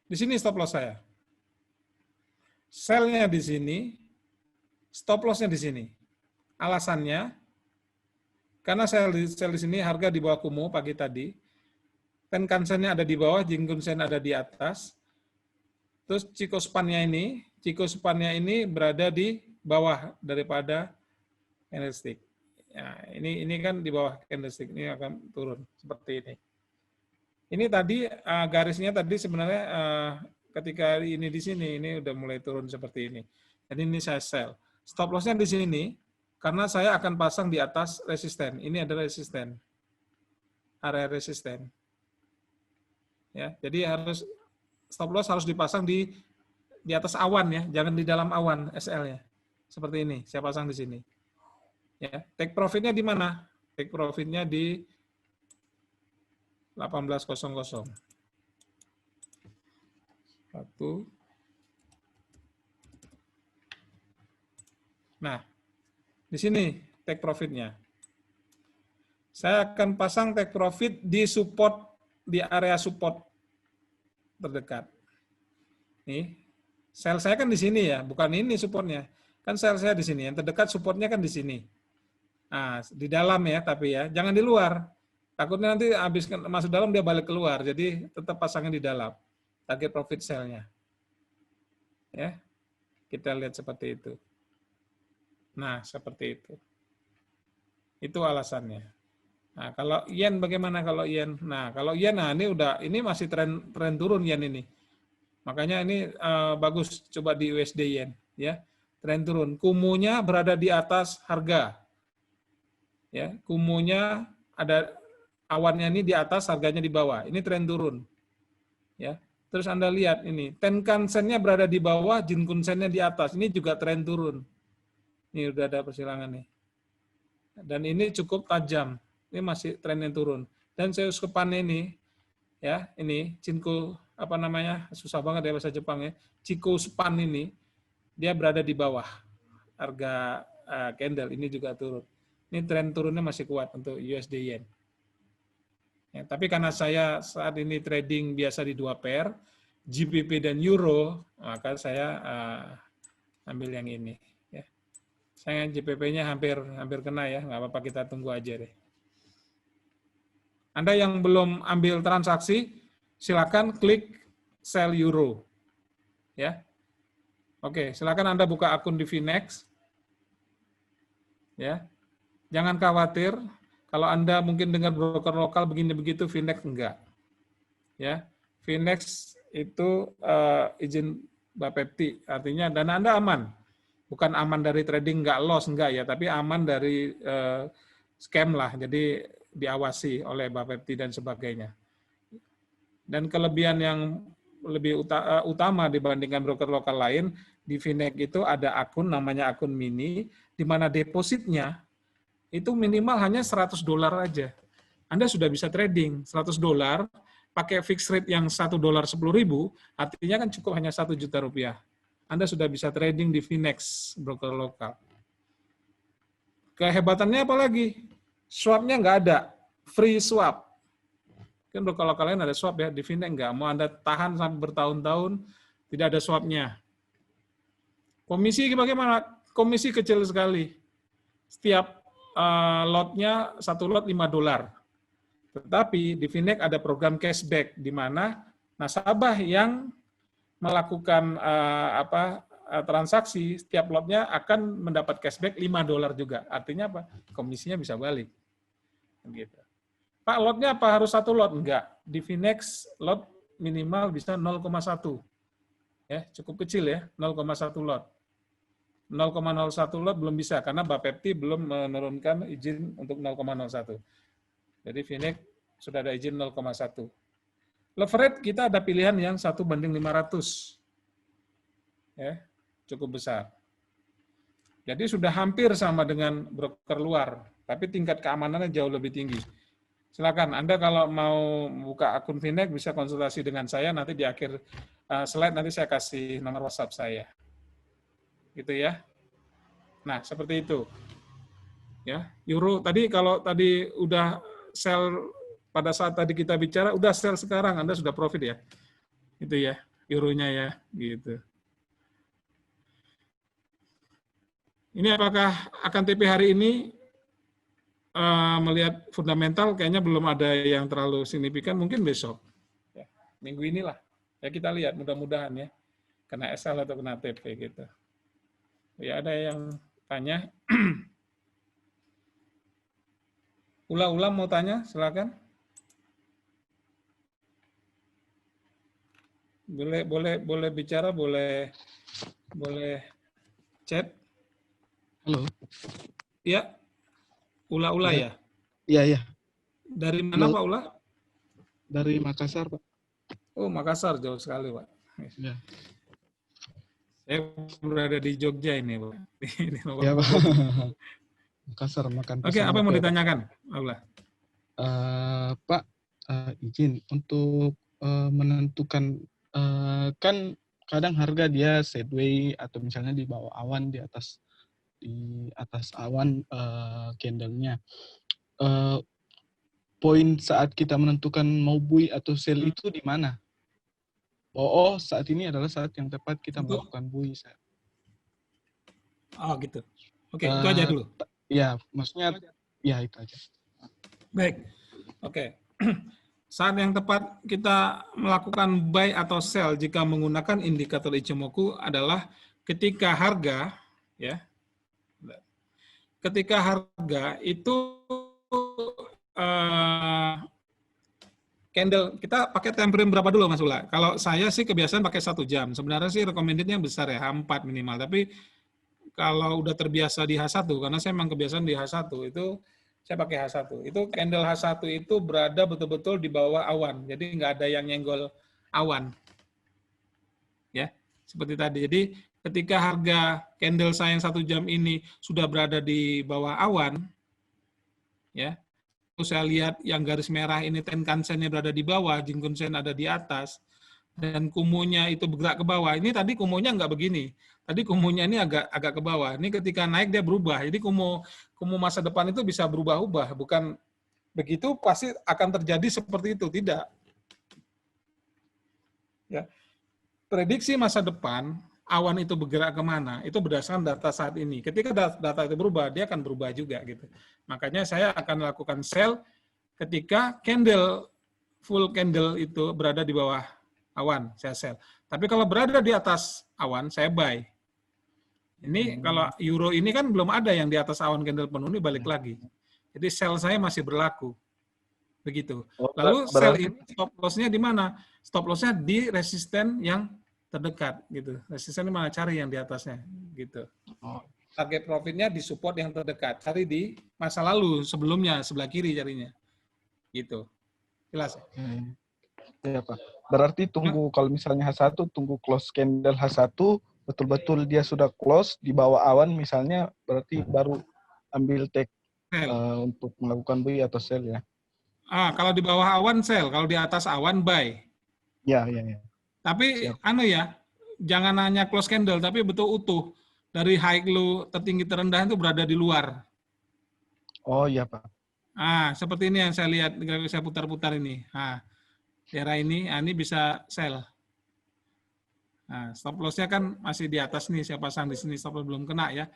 di sini stop loss saya. Sell-nya di sini, stop loss-nya di sini. Alasannya, karena sell di sini harga di bawah Kumo pagi tadi, Tenkan-sennya ada di bawah, Jingun-sen ada di atas. Terus Chikou span-nya ini berada di bawah daripada candlestick. Ya, ini kan di bawah candlestick, ini akan turun seperti ini. Ini tadi garisnya tadi sebenarnya ketika ini di sini, ini udah mulai turun seperti ini. Jadi ini saya sell. Stop loss-nya di sini, karena saya akan pasang di atas resisten. Ini adalah resisten, area resisten. Ya, jadi harus stop loss harus dipasang di atas awan ya, jangan di dalam awan SL-nya. Seperti ini, saya pasang di sini. Ya, take profit-nya di mana? Take profit-nya di 18.00. Nah, di sini take profit-nya. Saya akan pasang take profit di support, di area support terdekat. Nih, sell saya kan di sini ya, bukan ini supportnya. Kan sell saya di sini, yang terdekat supportnya kan di sini. Nah, di dalam ya, tapi ya, jangan di luar. Takutnya nanti habis masuk dalam dia balik keluar, jadi tetap pasangnya di dalam. Target profit sell-nya. Ya, kita lihat seperti itu. Nah, seperti itu. Itu alasannya. Nah, kalau yen bagaimana kalau yen? Nah, kalau yen, nah ini masih tren turun yen ini. Makanya ini bagus coba di USD yen, ya. Tren turun. Kumunya berada di atas harga. Ya, kumunya ada awannya ini di atas, harganya di bawah. Ini tren turun. Ya. Terus Anda lihat ini, Tenkan-sennya berada di bawah, Jinkun-sennya di atas. Ini juga tren turun. Ini udah ada persilangan nih. Dan ini cukup tajam. Ini masih trennya turun. Dan Zeus Kepan ini, ya, ini Jinko apa namanya? Susah banget ya bahasa Jepang ya. Chikou span ini dia berada di bawah harga candle, ini juga turun. Ini tren turunnya masih kuat untuk USD yen. Ya, tapi karena saya saat ini trading biasa di 2 pair, GBP dan Euro, maka saya ambil yang ini. Ya. Saya GBP-nya hampir kena ya, nggak apa-apa, kita tunggu aja deh. Anda yang belum ambil transaksi, silakan klik sell Euro. Ya. Oke, silakan Anda buka akun di Finex. Ya. Jangan khawatir. Kalau Anda mungkin dengar broker lokal begini begitu, Finex enggak. Ya, Finex itu izin Bapepti, artinya dana Anda aman. Bukan aman dari trading enggak loss enggak ya, tapi aman dari scam lah. Jadi diawasi oleh Bapepti dan sebagainya. Dan kelebihan yang lebih utama dibandingkan broker lokal lain, di Finex itu ada akun namanya akun mini, di mana depositnya itu minimal hanya $100 aja. Anda sudah bisa trading $100, pakai fixed rate yang $1 10.000, artinya kan cukup hanya 1 juta rupiah. Anda sudah bisa trading di Finex, broker lokal. Kehebatannya apa lagi? Swap-nya nggak ada, free swap. Kan broker lokal lain ada swap ya, di Finex nggak. Mau Anda tahan sampai bertahun-tahun, tidak ada swap-nya. Komisi bagaimana? Komisi kecil sekali. Setiap lotnya 1 lot $5. Tetapi di Finex ada program cashback di mana nasabah yang melakukan transaksi setiap lotnya akan mendapat cashback $5 juga. Artinya apa? Komisinya bisa balik. Gitu. Pak, lotnya apa harus 1 lot? Enggak. Di Finex lot minimal bisa 0,1. Ya, cukup kecil ya, 0,1 lot. 0,01 lot belum bisa karena Bapepti belum menurunkan izin untuk 0,01. Jadi Finex sudah ada izin 0,1. Leverage kita ada pilihan yang 1:500. Ya, cukup besar. Jadi sudah hampir sama dengan broker luar, tapi tingkat keamanannya jauh lebih tinggi. Silakan Anda kalau mau buka akun Finex bisa konsultasi dengan saya, nanti di akhir slide nanti saya kasih nomor WhatsApp saya. Gitu ya. Nah, seperti itu. Ya, euro tadi kalau tadi udah sell pada saat tadi kita bicara udah sell sekarang Anda sudah profit ya. Itu ya, euronya ya, gitu. Ini apakah akan TP hari ini melihat fundamental kayaknya belum ada yang terlalu signifikan, mungkin besok. Ya, minggu inilah. Ya kita lihat mudah-mudahan ya. Kena SL atau kena TP gitu. Ya ada yang tanya. Ula mau tanya, silakan. Boleh bicara, boleh chat. Halo. Ya, Ula ya. Iya. Dari mana Halo. Pak Ula? Dari Makassar, Pak. Oh, Makassar, jauh sekali, Pak. Ya. Saya berada di Jogja ini, Pak. Ya, Pak. Makassar makan Oke, pisang apa yang mau ya, ditanyakan, Pak Ula? Pak, izin untuk menentukan, kan kadang harga dia sideways atau misalnya di bawah awan, di atas awan candle-nya. Poin saat kita menentukan mau buy atau sell itu di mana? Oh, saat ini adalah saat yang tepat kita melakukan buy. Oh, gitu. Oke, itu aja dulu. Ya, maksudnya ya itu aja. Baik. Oke. Saat yang tepat kita melakukan buy atau sell jika menggunakan indikator Ichimoku adalah ketika harga itu candle, kita pakai time frame berapa dulu Mas Ula? Kalau saya sih kebiasaan pakai 1 jam. Sebenarnya sih recommended-nya besar ya, H4 minimal. Tapi kalau udah terbiasa di H1, karena saya memang kebiasaan di H1, itu saya pakai H1. Itu candle H1 itu berada betul-betul di bawah awan. Jadi nggak ada yang nyenggol awan. Ya, seperti tadi. Jadi ketika harga candle saya yang 1 jam ini sudah berada di bawah awan, ya, saya lihat yang garis merah ini Tenkan-sennya berada di bawah, Jingun-sen ada di atas, dan kumunya itu bergerak ke bawah. Ini tadi kumunya nggak begini. Tadi kumunya ini agak ke bawah. Ini ketika naik dia berubah. Jadi kumu masa depan itu bisa berubah-ubah. Bukan begitu pasti akan terjadi seperti itu. Tidak. Ya. Prediksi masa depan, awan itu bergerak kemana, itu berdasarkan data saat ini. Ketika data itu berubah, dia akan berubah juga. Gitu. Makanya saya akan lakukan sell ketika full candle itu berada di bawah awan, saya sell. Tapi kalau berada di atas awan, saya buy. Ini kalau euro ini kan belum ada yang di atas awan candle penuh, ini balik lagi. Jadi sell saya masih berlaku. Begitu. Lalu sell ini stop loss-nya di mana? Stop loss-nya di resisten yang terdekat gitu. Resisten di mana? Cari yang di atasnya gitu. Target profitnya di support yang terdekat. Cari di masa lalu sebelumnya, sebelah kiri carinya. Gitu. Jelas? Ya, Pak. Berarti tunggu kalau misalnya H1, tunggu close candle H1, betul-betul dia sudah close di bawah awan misalnya, berarti baru ambil take untuk melakukan buy atau sell ya. Kalau di bawah awan sell, kalau di atas awan buy. Ya. Tapi jangan hanya close candle, tapi betul utuh. Dari high low tertinggi terendah itu berada di luar. Oh iya Pak. Seperti ini yang saya lihat, saya putar-putar ini. Daerah ini bisa sell. Stop loss-nya kan masih di atas nih, saya pasang di sini, stop loss belum kena ya.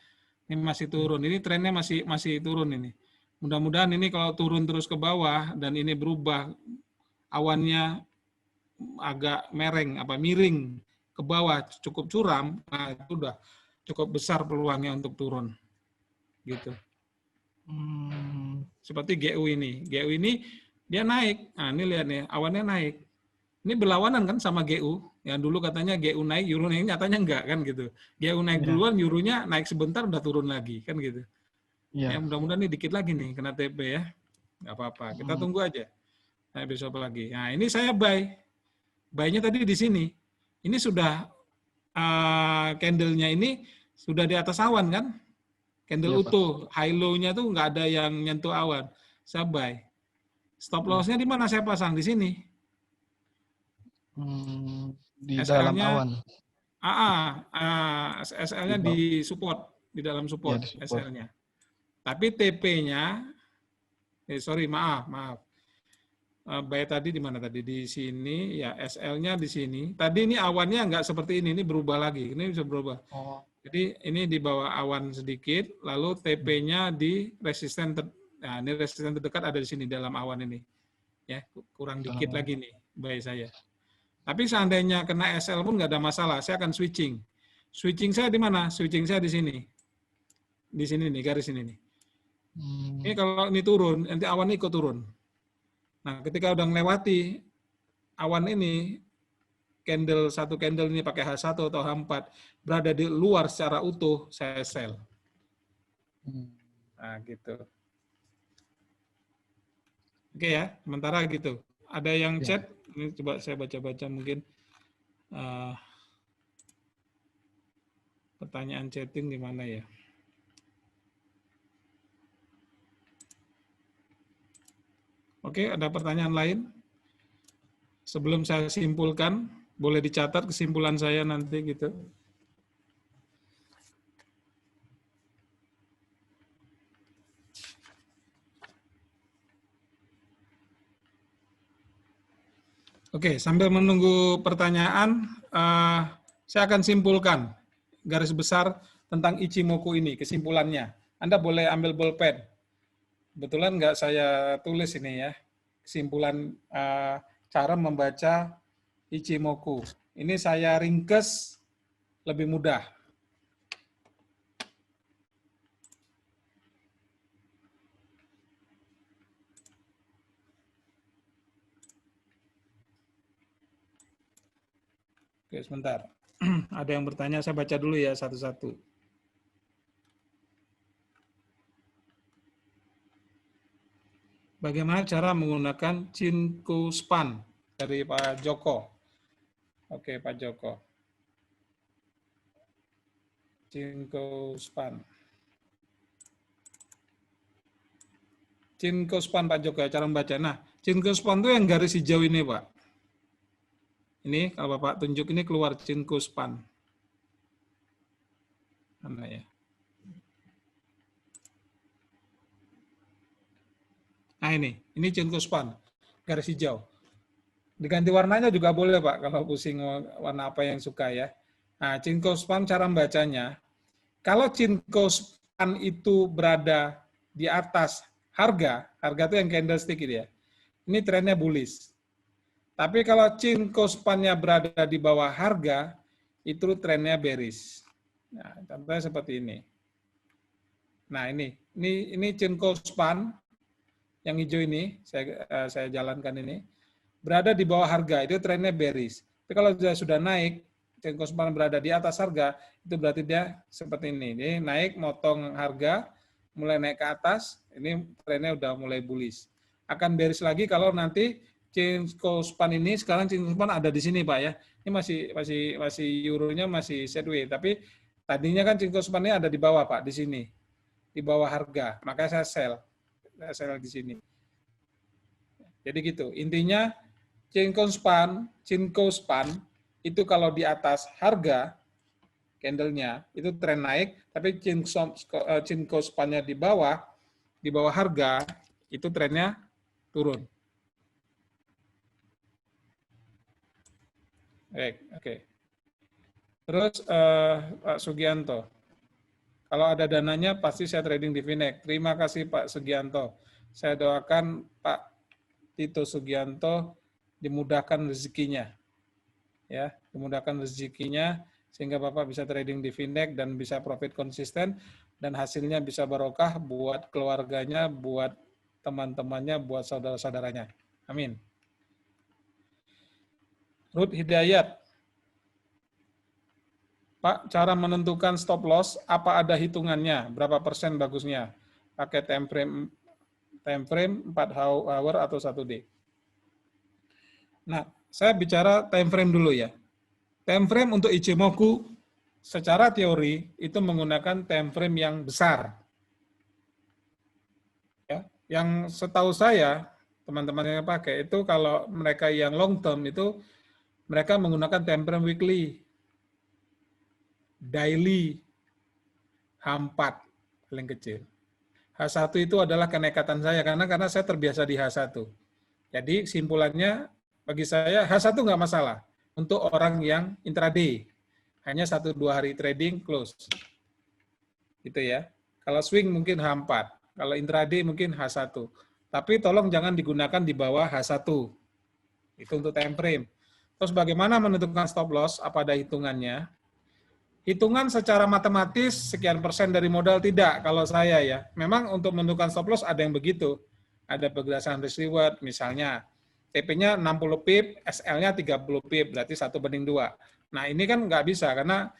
Ini masih turun, ini trennya masih turun ini. Mudah-mudahan ini kalau turun terus ke bawah dan ini berubah, awannya agak miring ke bawah, cukup curam, itu udah cukup besar peluangnya untuk turun. Gitu. Seperti GU ini. GU ini dia naik. Ini lihat nih, awannya naik. Ini berlawanan kan sama GU. Yang dulu katanya GU naik, euro naik, nyatanya enggak kan gitu. GU naik duluan, euronya naik sebentar udah turun lagi kan gitu. Ya, mudah-mudahan ini dikit lagi nih kena TP ya. Nggak apa-apa, kita tunggu aja. Nah, besok lagi. Nah, ini saya buy. Buy-nya tadi di sini. Ini sudah candle-nya ini sudah di atas awan kan? Candle utuh, high low-nya tuh nggak ada yang nyentuh awan. Saya buy. Stop loss-nya di mana saya pasang? Di sini. Di dalam awan. SL-nya di support di dalam Ya, support, di support. SL-nya. Tapi TP-nya, maaf. Baik tadi di mana tadi? Di sini, ya SL-nya di sini. Tadi ini awannya nggak seperti ini berubah lagi. Ini bisa berubah. Oh. Jadi ini di bawah awan sedikit, lalu TP-nya di resisten nah ini resisten terdekat ada di sini dalam awan ini. Ya, kurang dikit lagi nih, baik saya. Tapi seandainya kena SL pun nggak ada masalah, saya akan switching. Switching saya di mana? Switching saya di sini. Di sini nih, garis ini nih. Ini kalau ini turun, nanti awan ini ikut turun. Nah, ketika udah melewati awan ini, satu candle ini pakai H1 atau H4, berada di luar secara utuh, saya sell. Nah, gitu. Oke ya, sementara gitu. Ada yang chat, ini coba saya baca-baca mungkin. Pertanyaan chatting di mana ya? Oke, ada pertanyaan lain? Sebelum saya simpulkan, boleh dicatat kesimpulan saya nanti gitu. Oke, sambil menunggu pertanyaan, saya akan simpulkan garis besar tentang Ichimoku ini, kesimpulannya. Anda boleh ambil bolpen. Kebetulan nggak saya tulis ini ya, kesimpulan cara membaca Ichimoku. Ini saya ringkes lebih mudah. Oke, sebentar. Ada yang bertanya, saya baca dulu ya satu-satu. Bagaimana cara menggunakan Chinko Span dari Pak Joko? Oke, Pak Joko. Chinko Span. Chinko Span Pak Joko, cara membaca. Nah, Chinko Span itu yang garis hijau ini, Pak. Ini kalau Bapak tunjuk ini keluar Chinko Span. Mana ya? Nah ini Chinko Span, garis hijau. Diganti warnanya juga boleh Pak, kalau pusing warna apa yang suka ya. Nah, Chinko Span cara membacanya, kalau Chinko Span itu berada di atas harga itu yang candlestick itu ya, ini trennya bullish. Tapi kalau Chinko Span-nya berada di bawah harga, itu trennya bearish. Nah, contohnya seperti ini. Nah, ini Chinko Span yang hijau ini, saya jalankan ini, berada di bawah harga, itu trennya bearish. Tapi kalau sudah naik, Chinko Span berada di atas harga, itu berarti dia seperti ini. Ini naik, motong harga, mulai naik ke atas, ini trennya udah mulai bullish. Akan bearish lagi kalau nanti Chinko Span ini, sekarang Chinko Span ada di sini Pak ya. Ini masih euronya masih sideways, tapi tadinya kan Chinko Span ini ada di bawah Pak, di sini. Di bawah harga, makanya saya sell di sini. Jadi gitu, intinya Chinko Span itu kalau di atas harga candlenya itu tren naik, tapi Chinko Span-nya di bawah harga itu trennya turun. Oke. Terus Pak Sugianto, kalau ada dananya pasti saya trading di Finex. Terima kasih Pak Sugianto. Saya doakan Pak Tito Sugianto dimudahkan rezekinya. Ya, dimudahkan rezekinya sehingga Bapak bisa trading di Finex dan bisa profit konsisten dan hasilnya bisa barokah buat keluarganya, buat teman-temannya, buat saudara-saudaranya. Amin. Ruth Hidayat. Pak, cara menentukan stop loss, apa ada hitungannya? Berapa persen bagusnya? Pakai time frame 4 hour atau 1D? Nah, saya bicara time frame dulu ya. Time frame untuk Ichimoku secara teori itu menggunakan time frame yang besar. Ya, yang setahu saya, teman-teman yang pakai itu kalau mereka yang long term itu mereka menggunakan time frame weekly, daily, H4 paling kecil. H1 itu adalah kenekatan saya karena saya terbiasa di H1. Jadi simpulannya bagi saya H1 nggak masalah untuk orang yang intraday. Hanya 1-2 hari trading close. Gitu ya. Kalau swing mungkin H4, kalau intraday mungkin H1. Tapi tolong jangan digunakan di bawah H1. Itu untuk time frame. Terus bagaimana menentukan stop loss? Apa ada hitungannya? Hitungan secara matematis sekian persen dari modal tidak kalau saya ya. Memang untuk menentukan stop loss ada yang begitu. Ada berdasarkan risk reward misalnya TP-nya 60 pip, SL-nya 30 pip, berarti 1:2. Nah ini kan nggak bisa karena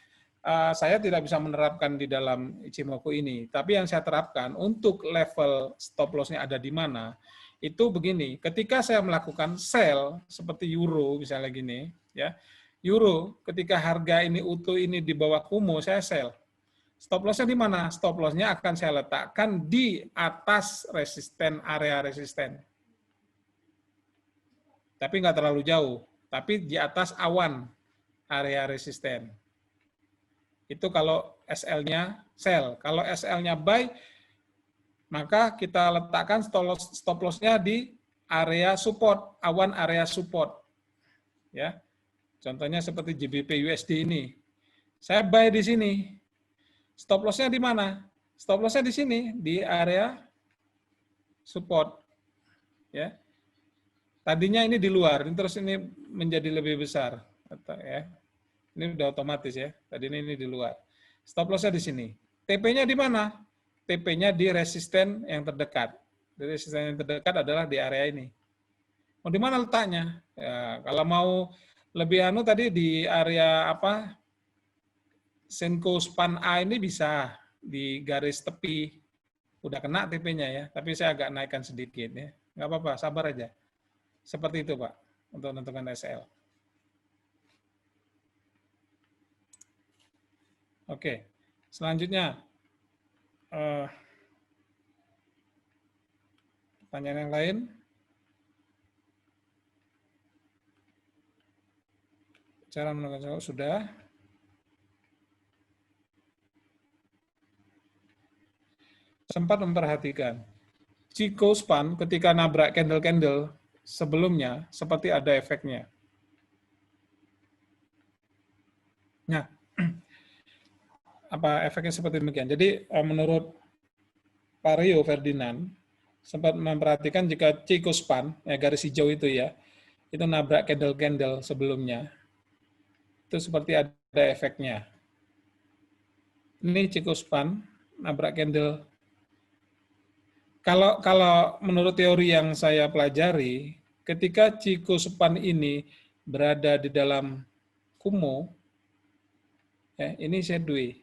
saya tidak bisa menerapkan di dalam Ichimoku ini. Tapi yang saya terapkan untuk level stop loss-nya ada di mana, itu begini, ketika saya melakukan sell seperti euro misalnya gini, ya euro ketika harga ini utuh ini di bawah Kumo saya sell. Stop loss-nya di mana? Stop loss-nya akan saya letakkan di atas resisten, area resisten. Tapi nggak terlalu jauh, tapi di atas awan area resisten. Itu kalau SL-nya sell. Kalau SL-nya buy, maka kita letakkan stop loss-nya di area support, awan area support. Ya. Contohnya seperti GBP USD ini. Saya buy di sini. Stop loss-nya di mana? Stop loss-nya di sini, di area support. Ya. Tadinya ini di luar, terus ini menjadi lebih besar. Ya. Ini udah otomatis ya. Tadi ini di luar. Stop loss-nya di sini. TP-nya di mana? TP-nya di resisten yang terdekat. Resisten yang terdekat adalah di area ini. Mau di mana letaknya? Ya, kalau mau lebih anu tadi di area apa? Senko span A ini bisa di garis tepi. Udah kena TP-nya ya, tapi saya agak naikkan sedikit ya. Nggak apa-apa, sabar aja. Seperti itu Pak, untuk menentukan SL. Oke, selanjutnya pertanyaan yang lain. Cara menentukan sudah. Sempat memperhatikan. Chico span ketika nabrak candle-candle sebelumnya seperti ada efeknya. Nah, apa efeknya seperti demikian. Jadi menurut Pak Rio Ferdinand sempat memperhatikan jika Chico span, ya garis hijau itu ya, itu nabrak candle-candle sebelumnya, itu seperti ada efeknya. Ini Chico span, nabrak candle. Kalau menurut teori yang saya pelajari, ketika Chico span ini berada di dalam Kumo, ya, ini sideways.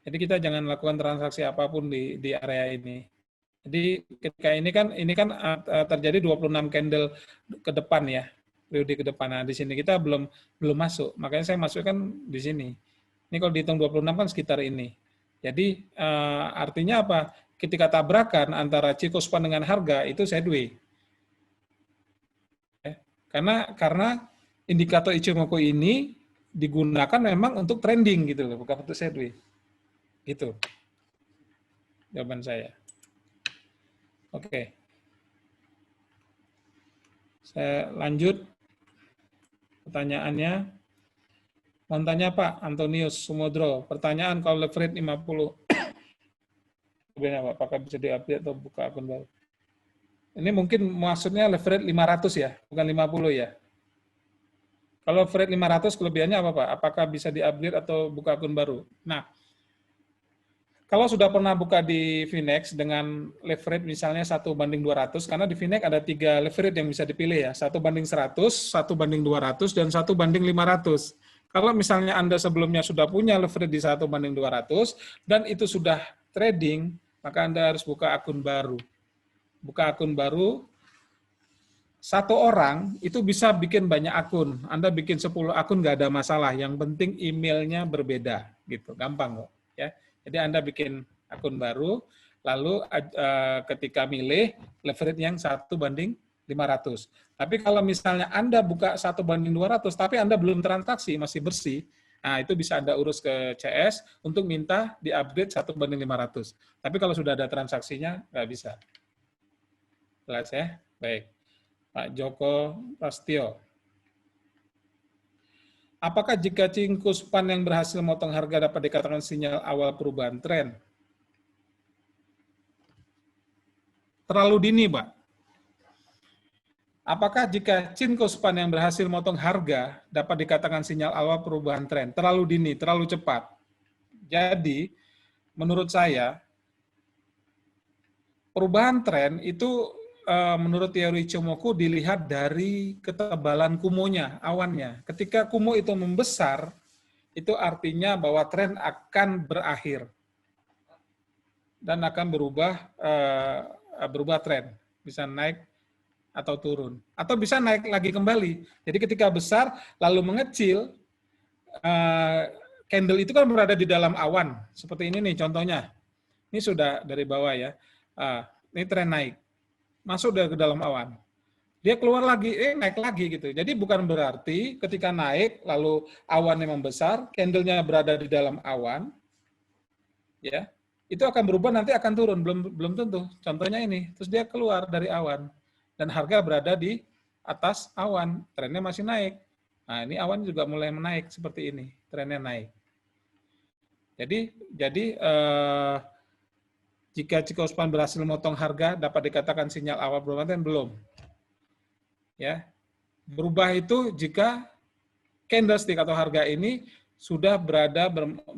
Jadi kita jangan lakukan transaksi apapun di area ini. Jadi ketika ini kan terjadi 26 candle ke depan ya, periode ke depan. Nah, di sini kita belum masuk. Makanya saya masukkan di sini. Ini kalau dihitung 26 kan sekitar ini. Jadi artinya apa? Ketika tabrakan antara Chico span dengan harga itu sideways. Ya. Karena indikator Ichimoku ini digunakan memang untuk trending gitu loh, bukan untuk sideways. Gitu. Jawaban saya. Oke. Saya lanjut pertanyaannya. Mau tanya Pak Antonius Sumodro, pertanyaan kalau leverage 50 apakah bisa diupdate atau buka akun baru? Ini mungkin maksudnya leverage 500 ya, bukan 50 ya. Kalau leverage 500 kelebihannya apa Pak? Apakah bisa diupdate atau buka akun baru? Nah, kalau sudah pernah buka di Finex dengan leverage misalnya 1:200, karena di Finex ada 3 leverage yang bisa dipilih ya, 1:100, 1:200, dan 1:500. Kalau misalnya Anda sebelumnya sudah punya leverage di 1:200 dan itu sudah trading, maka Anda harus buka akun baru. Buka akun baru, satu orang itu bisa bikin banyak akun. Anda bikin 10 akun nggak ada masalah, yang penting emailnya berbeda, gitu, gampang kok. Ya. Jadi Anda bikin akun baru, lalu ketika milih leverage yang 1:500. Tapi kalau misalnya Anda buka 1:200, tapi Anda belum transaksi, masih bersih, Nah, itu bisa Anda urus ke CS untuk minta di-upgrade 1:500. Tapi kalau sudah ada transaksinya, nggak bisa. Jelas ya? Baik. Pak Joko Prastio. Apakah jika Cingkuspan yang berhasil motong harga dapat dikatakan sinyal awal perubahan tren? Terlalu dini, Pak. Apakah jika Cingkuspan yang berhasil motong harga dapat dikatakan sinyal awal perubahan tren? Terlalu dini, terlalu cepat. Jadi, menurut saya, perubahan tren itu menurut teori Ichimoku dilihat dari ketebalan kumonya, awannya. Ketika kumo itu membesar, itu artinya bahwa tren akan berakhir dan akan berubah tren, bisa naik atau turun, atau bisa naik lagi kembali. Jadi ketika besar lalu mengecil, candle itu kan berada di dalam awan, seperti ini nih contohnya. Ini sudah dari bawah ya, ini tren naik, masuk ke dalam awan. Dia keluar lagi, naik lagi gitu. Jadi bukan berarti ketika naik lalu awannya membesar, candlenya berada di dalam awan, ya itu akan berubah nanti akan turun, belum tentu. Contohnya ini, terus dia keluar dari awan dan harga berada di atas awan, trennya masih naik. Nah ini awan juga mulai menaik seperti ini, trennya naik. Jadi jika Cingkuspan berhasil memotong harga, dapat dikatakan sinyal awal perubahan tren? Belum. Ya, berubah itu jika candlestick atau harga ini sudah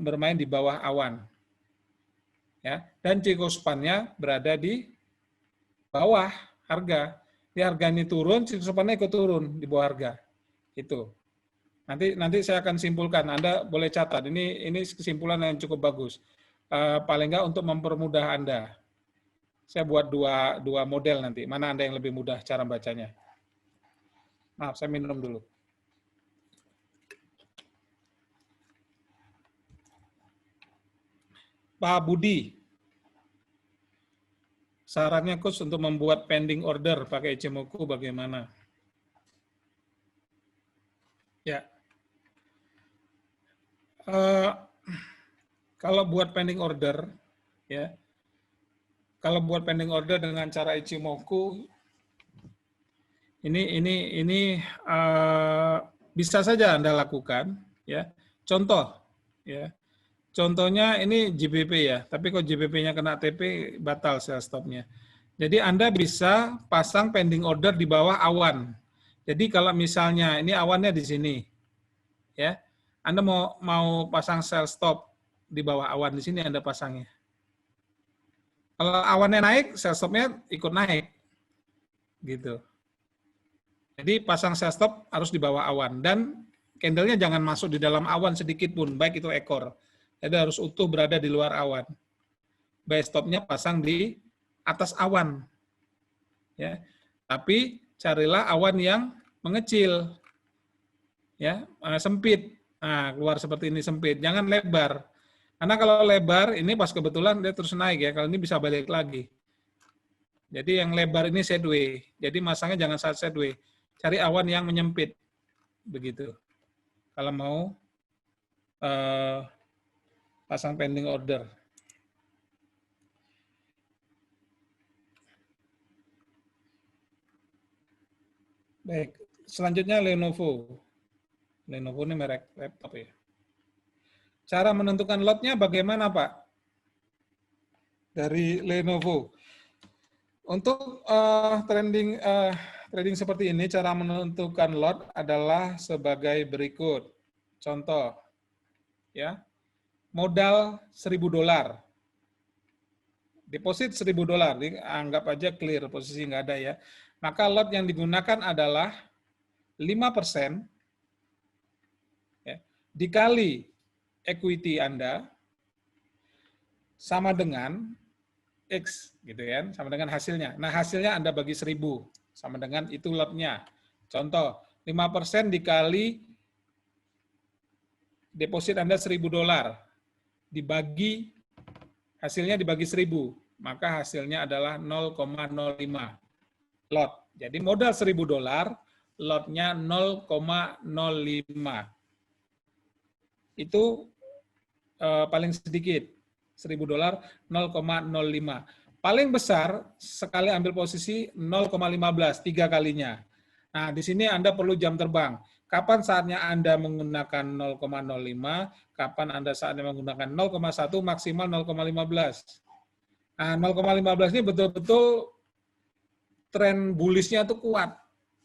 bermain di bawah awan. Ya, dan Cingkuspannya berada di bawah harga. Di harga ini turun, Cingkuspannya ikut turun di bawah harga. Itu. Nanti saya akan simpulkan. Anda boleh catat. Ini kesimpulan yang cukup bagus. Paling nggak untuk mempermudah Anda. Saya buat dua model nanti. Mana Anda yang lebih mudah cara bacanya? Maaf, saya minum dulu. Pak Budi, sarannya Coach untuk membuat pending order pakai Ichimoku bagaimana? Ya, kalau buat pending order, ya, kalau buat pending order dengan cara Ichimoku, ini bisa saja Anda lakukan, ya. Contoh, ya. Contohnya ini JBP ya, tapi kalau JBP-nya kena TP batal sell stop-nya. Jadi Anda bisa pasang pending order di bawah awan. Jadi kalau misalnya ini awannya di sini, ya, Anda mau pasang sell stop di bawah awan di sini Anda pasangnya. Kalau awannya naik, sell stop-nya ikut naik, gitu. Jadi pasang sell stop harus di bawah awan dan candle-nya jangan masuk di dalam awan sedikit pun, baik itu ekor. Jadi harus utuh berada di luar awan. Buy stop-nya pasang di atas awan. Ya. Tapi carilah awan yang mengecil. Ya, sempit. Nah, keluar seperti ini sempit. Jangan lebar. Karena kalau lebar ini pas kebetulan dia terus naik ya. Kalau ini bisa balik lagi. Jadi yang lebar ini sideway. Jadi masangnya jangan saat sideway. Cari awan yang menyempit. Begitu. Kalau mau pasang pending order. Baik, selanjutnya Lenovo. Lenovo ini merek laptop ya. Cara menentukan lotnya bagaimana Pak? Dari Lenovo. Untuk trading seperti ini, cara menentukan lot adalah sebagai berikut. Contoh, ya, modal $1.000. Deposit $1.000, anggap aja clear, posisi nggak ada ya. Maka lot yang digunakan adalah 5% ya, dikali equity Anda sama dengan X, gitu kan, sama dengan hasilnya. Nah, hasilnya Anda bagi 1.000, sama dengan itu lotnya. Contoh, 5% dikali deposit Anda $1.000, dibagi, hasilnya dibagi 1.000, maka hasilnya adalah 0,05 lot. Jadi modal $1.000, lotnya 0,05. itu paling sedikit, $1.000 0,05. Paling besar sekali ambil posisi 0,15, 3 kalinya. Nah, di sini Anda perlu jam terbang. Kapan saatnya Anda menggunakan 0,05, kapan Anda saatnya menggunakan 0,1, maksimal 0,15. Nah, 0,15 ini betul-betul tren bullish-nya itu kuat.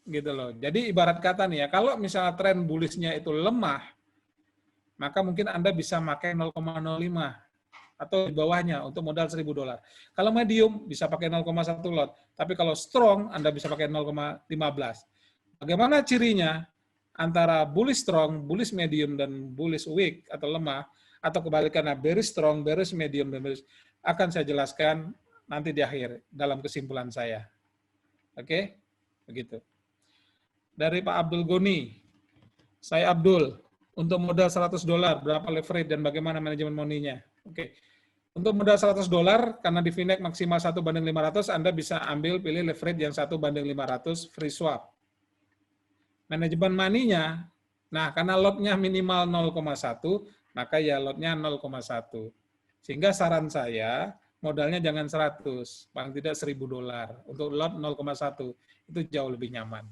Gitu loh. Jadi ibarat kata nih ya, kalau misalnya tren bullish-nya itu lemah, maka mungkin Anda bisa pakai 0,05 atau di bawahnya untuk modal $1.000. Kalau medium bisa pakai 0,1 lot, tapi kalau strong Anda bisa pakai 0,15. Bagaimana cirinya antara bullish strong, bullish medium, dan bullish weak atau lemah, atau kebalikannya bearish strong, bearish medium, dan bearish, akan saya jelaskan nanti di akhir dalam kesimpulan saya. Oke? Begitu. Dari Pak Abdul Goni, saya Abdul, untuk modal $100, berapa leverage dan bagaimana manajemen money-nya? Oke. Untuk modal $100, karena di Finex maksimal 1:500, Anda bisa ambil pilih leverage yang 1:500 free swap. Manajemen money-nya, nah karena lotnya minimal 0,1, maka ya lotnya 0,1. Sehingga saran saya, modalnya jangan 100, paling tidak $1.000. Untuk lot 0,1, itu jauh lebih nyaman.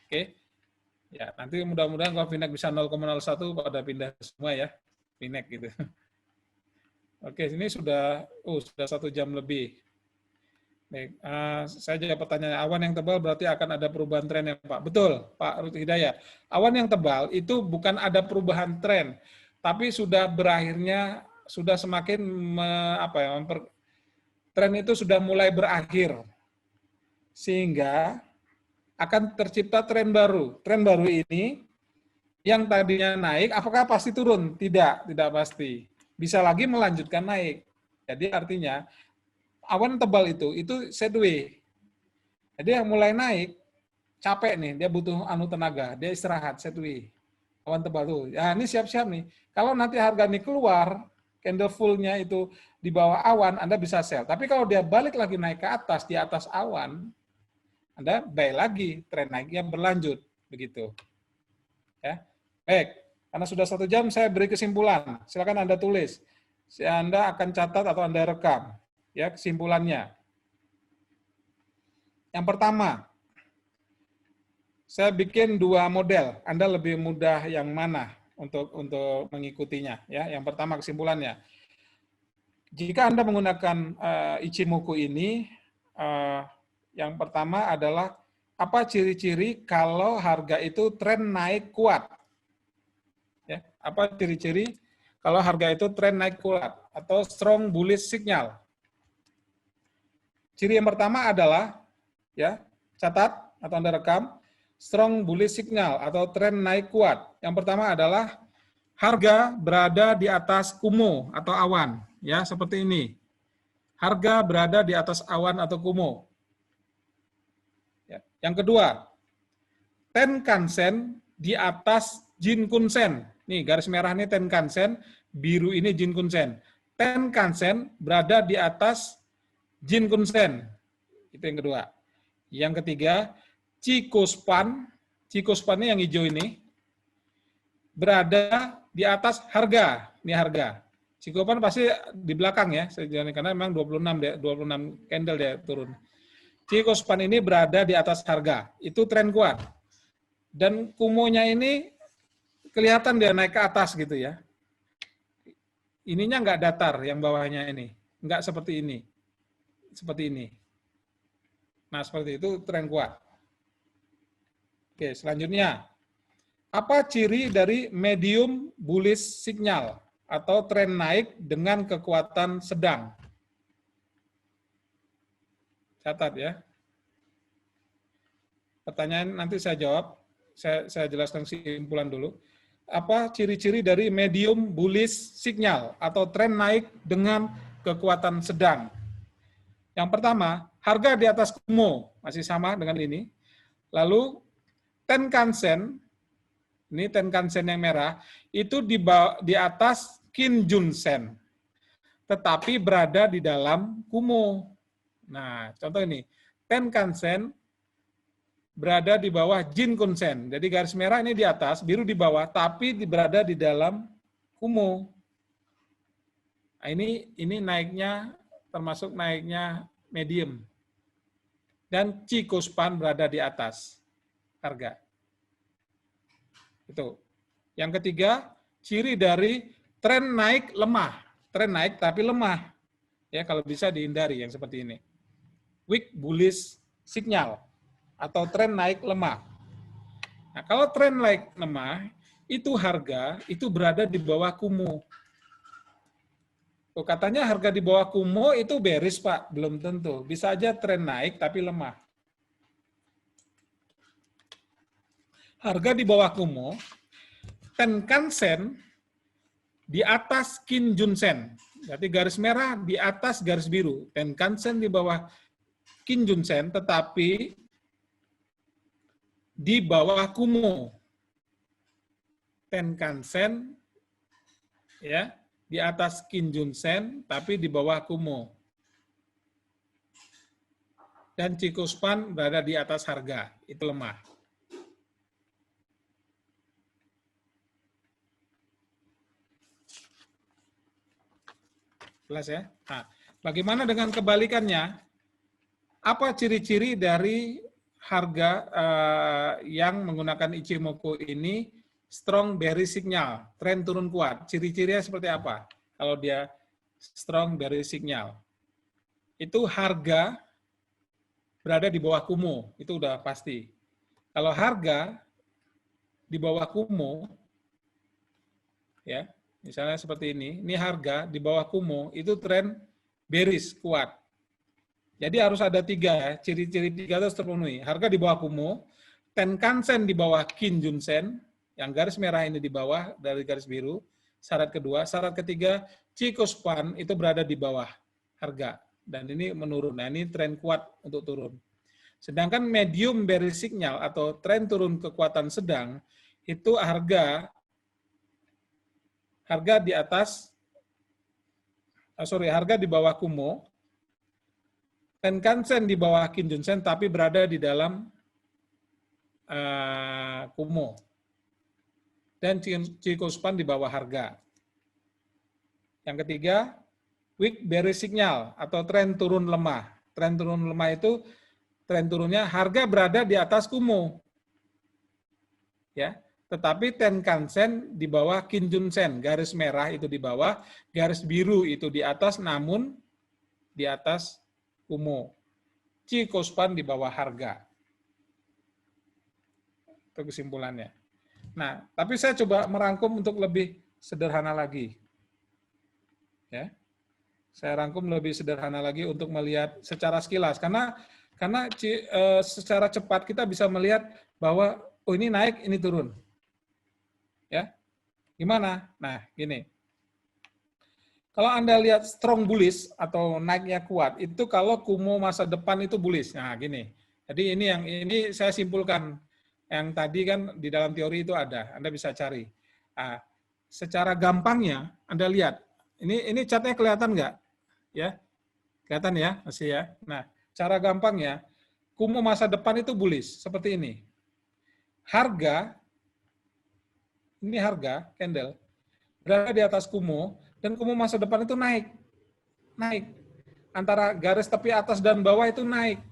Oke? Ya, nanti mudah-mudahan kalau Finex bisa 0,01, pada pindah semua ya, Finex gitu. Oke, ini sudah 1 jam lebih. Baik, saya jawab pertanyaan. Awan yang tebal berarti akan ada perubahan tren ya Pak? Betul, Pak Ruti Hidayat. Awan yang tebal itu bukan ada perubahan tren, tapi sudah berakhirnya, sudah semakin tren itu sudah mulai berakhir, sehingga akan tercipta tren baru. Tren baru ini yang tadinya naik, apakah pasti turun? Tidak pasti. Bisa lagi melanjutkan naik. Jadi artinya awan tebal itu sideways. Jadi yang mulai naik capek nih, dia butuh tenaga, dia istirahat sideways. Awan tebal tuh. Ya ini siap-siap nih. Kalau nanti harga ini keluar, candle full-nya itu di bawah awan, Anda bisa sell. Tapi kalau dia balik lagi naik ke atas, di atas awan, Anda buy lagi, tren naiknya berlanjut begitu. Ya. Baik. Karena sudah 1 jam, saya beri kesimpulan. Silakan Anda tulis. Anda akan catat atau Anda rekam. Ya, kesimpulannya. Yang pertama, saya bikin 2 model. Anda lebih mudah yang mana untuk mengikutinya. Ya, yang pertama kesimpulannya. Jika Anda menggunakan Ichimoku ini, yang pertama adalah apa ciri-ciri kalau harga itu tren naik kuat. Ya, apa ciri-ciri kalau harga itu tren naik kuat atau strong bullish signal? Ciri yang pertama adalah, ya, catat atau Anda rekam, strong bullish signal atau tren naik kuat. Yang pertama adalah harga berada di atas kumo atau awan, ya, seperti ini. Harga berada di atas awan atau kumo. Ya. Yang kedua, Tenkan-sen di atas Jinkunsen. Nih, garis merah ini Tenkan-sen, biru ini Jinkunsen. Tenkan-sen berada di atas Jinkunsen. Itu yang kedua. Yang ketiga, Chikou-span. Chikou-span ini yang hijau ini berada di atas harga. Ini harga. Chikou-span pasti di belakang ya, karena memang 26 candle dia turun. Chikou-span ini berada di atas harga. Itu tren kuat. Dan kumonya ini kelihatan dia naik ke atas gitu ya. Ininya nggak datar, yang bawahnya ini. Nggak seperti ini. Seperti ini. Nah, seperti itu tren kuat. Oke, selanjutnya. Apa ciri dari medium bullish signal atau tren naik dengan kekuatan sedang? Catat ya. Pertanyaan nanti saya jawab. Saya jelaskan kesimpulan dulu. Apa ciri-ciri dari medium bullish signal atau tren naik dengan kekuatan sedang? Yang pertama, harga di atas kumo, masih sama dengan ini. Lalu Tenkan-sen, ini Tenkan-sen yang merah, itu di atas Kinjun-sen, tetapi berada di dalam kumo. Nah, contoh ini, Tenkan-sen berada di bawah Jinkunsen. Jadi garis merah ini di atas, biru di bawah, tapi berada di dalam Kumo. Nah, ini naiknya termasuk naiknya medium. Dan Cicospan berada di atas harga. Itu. Yang ketiga, ciri dari tren naik lemah. Tren naik tapi lemah. Ya, kalau bisa dihindari yang seperti ini. Weak bullish signal atau tren naik lemah. Nah, kalau tren naik lemah, itu harga itu berada di bawah Kumo. Oh, katanya harga di bawah Kumo itu bearish, Pak. Belum tentu. Bisa aja tren naik tapi lemah. Harga di bawah Kumo, Tenkan-sen di atas Kijun-sen. Berarti garis merah di atas garis biru. Tenkan-sen di bawah Kijun-sen, tetapi di bawah Kumo. Tenkan-sen ya, di atas Kijun-sen, tapi di bawah Kumo. Dan Cicospan berada di atas harga, itu lemah. Jelas ya? Nah, bagaimana dengan kebalikannya? Apa ciri-ciri dari harga yang menggunakan Ichimoku ini strong bearish signal, tren turun kuat? Ciri-cirinya seperti apa? Kalau dia strong bearish signal, itu harga berada di bawah Kumo, itu udah pasti. Kalau harga di bawah Kumo, ya, misalnya seperti ini harga di bawah Kumo, itu tren bearish kuat. Jadi harus ada tiga, ciri-ciri tiga harus terpenuhi. Harga di bawah Kumo, Tenkan-sen di bawah Kijun-sen, yang garis merah ini di bawah dari garis biru. Syarat kedua. Syarat ketiga, Cicospan itu berada di bawah harga. Dan ini menurun. Nah, ini tren kuat untuk turun. Sedangkan medium bearish signal atau tren turun kekuatan sedang, itu harga di atas, harga di bawah Kumo, Tenkan-sen di bawah Kijun-sen, tapi berada di dalam Kumo. Dan Cicospan di bawah harga. Yang ketiga, weak bearish signal atau tren turun lemah. Tren turun lemah itu tren turunnya harga berada di atas Kumo. Ya, tetapi Tenkan-sen di bawah Kijun-sen, garis merah itu di bawah, garis biru itu di atas, namun di atas Kumo. Cicospan di bawah harga. Itu kesimpulannya. Nah, tapi saya coba merangkum untuk lebih sederhana lagi. Ya. Saya rangkum lebih sederhana lagi untuk melihat secara sekilas, karena secara cepat kita bisa melihat bahwa oh ini naik, ini turun. Ya. Gimana? Nah, gini. Kalau Anda lihat strong bullish atau naiknya kuat, itu kalau Kumo masa depan itu bullish. Nah, gini. Jadi ini saya simpulkan. Yang tadi kan di dalam teori itu ada, Anda bisa cari. Nah, secara gampangnya Anda lihat, ini chartnya kelihatan nggak? Ya, kelihatan ya, masih ya. Nah, cara gampangnya, Kumo masa depan itu bullish seperti ini. Harga, ini harga candle berada di atas Kumo, dan Kumo masa depan itu naik. Antara garis tepi atas dan bawah itu naik.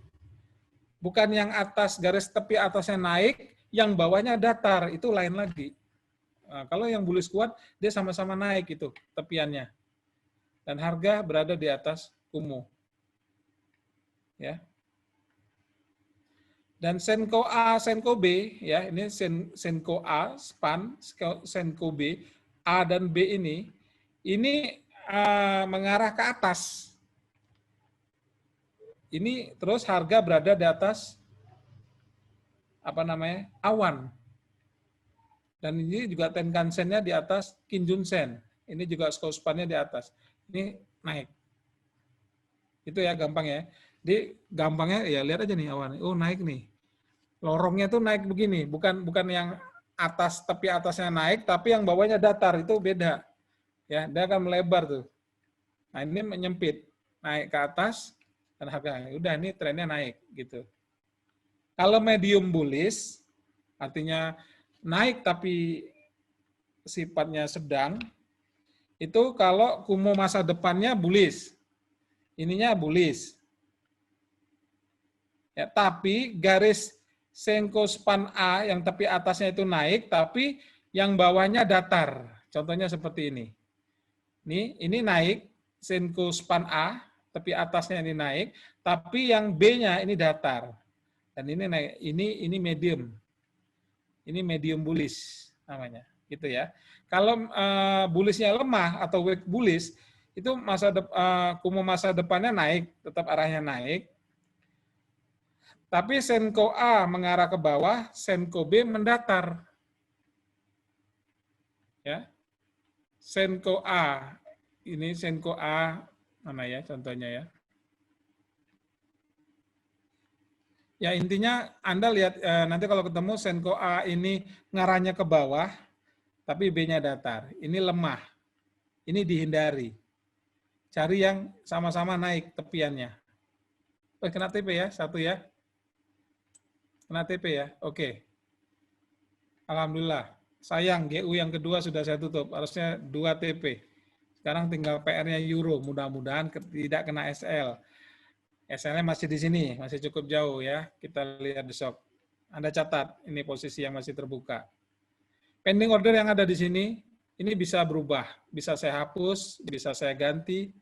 Bukan yang atas garis tepi atasnya naik, yang bawahnya datar, itu lain lagi. Nah, kalau yang bullish kuat, dia sama-sama naik itu tepiannya. Dan harga berada di atas Kumo. Ya. Dan Senko A, Senko B, ya ini Senko A, span, Senko B, A dan B ini mengarah ke atas. Ini terus harga berada di atas awan. Dan ini juga Tenkan-sennya di atas Kijun-sen. Ini juga Cicospan-nya di atas. Ini naik. Itu ya gampang ya. Jadi gampangnya ya lihat aja nih awan. Oh naik nih. Lorongnya tuh naik begini, bukan yang atas tepi atasnya naik, tapi yang bawahnya datar, itu beda. Ya, dia akan melebar tuh. Nah, ini menyempit, naik ke atas dan harga udah ini trennya naik gitu. Kalau medium bullish artinya naik tapi sifatnya sedang, Itu kalau kumu masa depannya bullish. Ininya bullish. Ya, tapi garis Senko span A yang tepi atasnya itu naik, tapi yang bawahnya datar. Contohnya seperti ini. Ini naik, Senko span A, tepi atasnya ini naik, tapi yang B-nya ini datar. Dan ini naik, ini medium. Ini medium bullish namanya, gitu ya. Kalau bullishnya lemah atau weak bullish, itu kumu masa depannya naik, tetap arahnya naik. Tapi Senko A mengarah ke bawah, Senko B mendatar. Ya. Senko A, ini Senko A, mana ya contohnya ya. Ya intinya Anda lihat nanti kalau ketemu Senko A ini ngarahnya ke bawah, tapi B-nya datar. Ini lemah, ini dihindari. Cari yang sama-sama naik tepiannya. Kena TP ya, satu ya. Kena TP ya, oke. Alhamdulillah. Sayang, GU yang kedua sudah saya tutup. Harusnya 2 TP. Sekarang tinggal PR-nya Euro. Mudah-mudahan tidak kena SL. SL-nya masih di sini, masih cukup jauh ya. Kita lihat besok. Anda catat, ini posisi yang masih terbuka. Pending order yang ada di sini, ini bisa berubah. Bisa saya hapus, bisa saya ganti.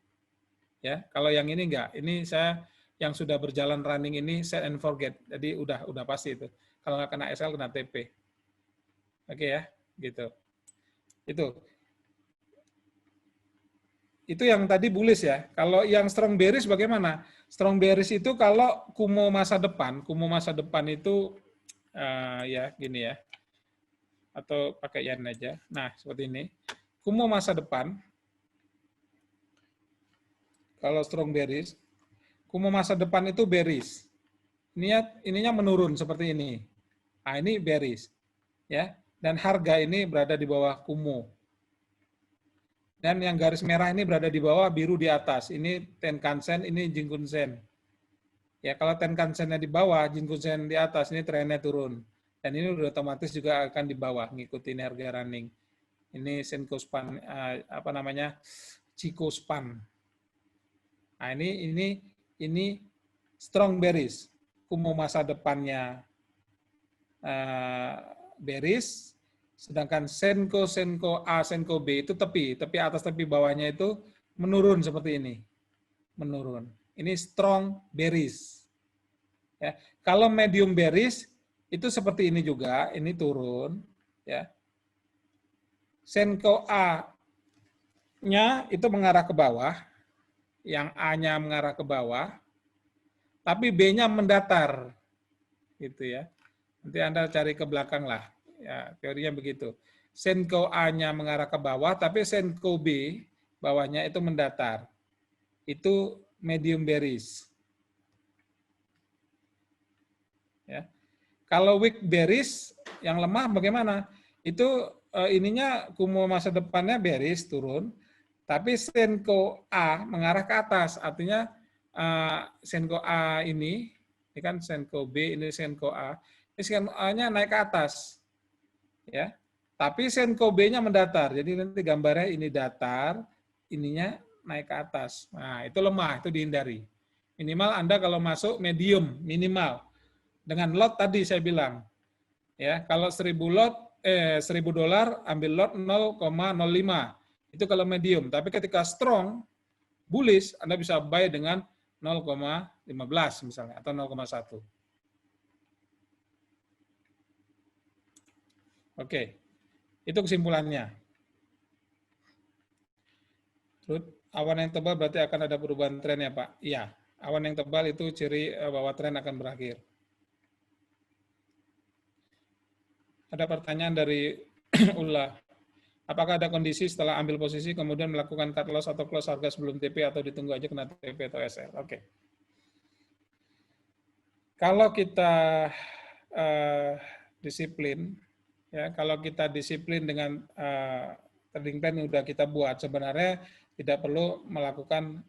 Ya, kalau yang ini enggak. Ini saya yang sudah berjalan running ini set and forget. Jadi udah pasti itu. Kalau nggak kena SL kena TP. Oke ya, gitu. Itu yang tadi bullish ya. Kalau yang strong bearish bagaimana? Strong bearish itu kalau kumu masa depan itu ya gini ya. Atau pakai yen aja. Nah, seperti ini. Kumu masa depan kalau strong bearish, kumu masa depan itu bearish. Ininya menurun seperti ini. Nah, ini bearish. Ya. Dan harga ini berada di bawah kumu. Dan yang garis merah ini berada di bawah, biru di atas. Ini Tenkan-sen, ini Jingun-sen. Ya, kalau Tenkan-sennya di bawah, Jingun-sen di atas, ini trennya turun. Dan ini udah otomatis juga akan di bawah, ngikutin harga running. Ini Senko span, Chikou span. Nah, ini strong bearish. Kumu masa depannya bearish, sedangkan Senko A, Senko B itu tepi atas, tepi bawahnya itu menurun seperti ini. Menurun. Ini strong bearish. Ya. Kalau medium bearish itu seperti ini juga, ini turun, ya. Senko A-nya itu mengarah ke bawah, yang A-nya mengarah ke bawah, tapi B-nya mendatar. Gitu ya. Nanti Anda cari ke belakang lah. Ya, teorinya begitu. Senko A-nya mengarah ke bawah, tapi Senko B bawahnya itu mendatar. Itu medium bearish. Ya. Kalau weak bearish yang lemah bagaimana? Itu ininya kumu masa depannya bearish turun, tapi Senko A mengarah ke atas. Artinya Senko A ini kan Senko B, ini Senko A. Ini Senko A-nya naik ke atas. Ya. Tapi Senko B-nya mendatar. Jadi nanti gambarnya ini datar, ininya naik ke atas. Nah, itu lemah, itu dihindari. Minimal Anda kalau masuk medium, minimal. Dengan lot tadi saya bilang, ya kalau 1000 lot, $1000 ambil lot 0,05. Itu kalau medium. Tapi ketika strong, bullish, Anda bisa buy dengan 0,15 misalnya, atau 0,1. Oke, itu kesimpulannya. Terus awan yang tebal berarti akan ada perubahan tren ya Pak? Iya, awan yang tebal itu ciri bahwa tren akan berakhir. Ada pertanyaan dari Ulla. Apakah ada kondisi setelah ambil posisi kemudian melakukan cut loss atau close harga sebelum TP atau ditunggu aja kena TP atau SL? Oke. Kalau kita disiplin, ya kalau kita disiplin dengan trading plan yang sudah kita buat, sebenarnya tidak perlu melakukan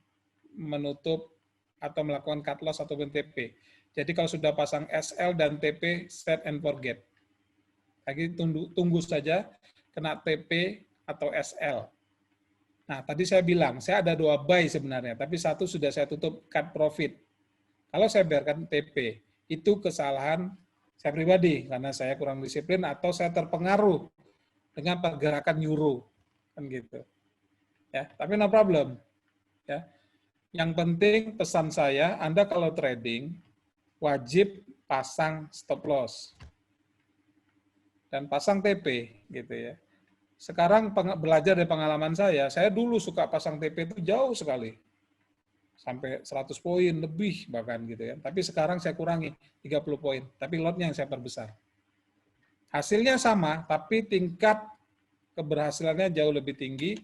menutup atau melakukan cut loss atau TP. Jadi kalau sudah pasang SL dan TP, set and forget. Lagi tunggu saja kena TP atau SL. Nah, tadi saya bilang, saya ada 2 buy sebenarnya, tapi satu sudah saya tutup cut profit. Kalau saya biarkan TP, itu kesalahan saya pribadi, karena saya kurang disiplin atau saya terpengaruh dengan pergerakan euro. Kan gitu. Ya, tapi no problem. Ya. Yang penting pesan saya, Anda kalau trading, wajib pasang stop loss. Dan pasang TP, gitu ya. Sekarang belajar dari pengalaman saya dulu suka pasang TP itu jauh sekali. Sampai 100 poin lebih bahkan gitu ya. Tapi sekarang saya kurangi 30 poin, tapi lotnya yang saya perbesar. Hasilnya sama, tapi tingkat keberhasilannya jauh lebih tinggi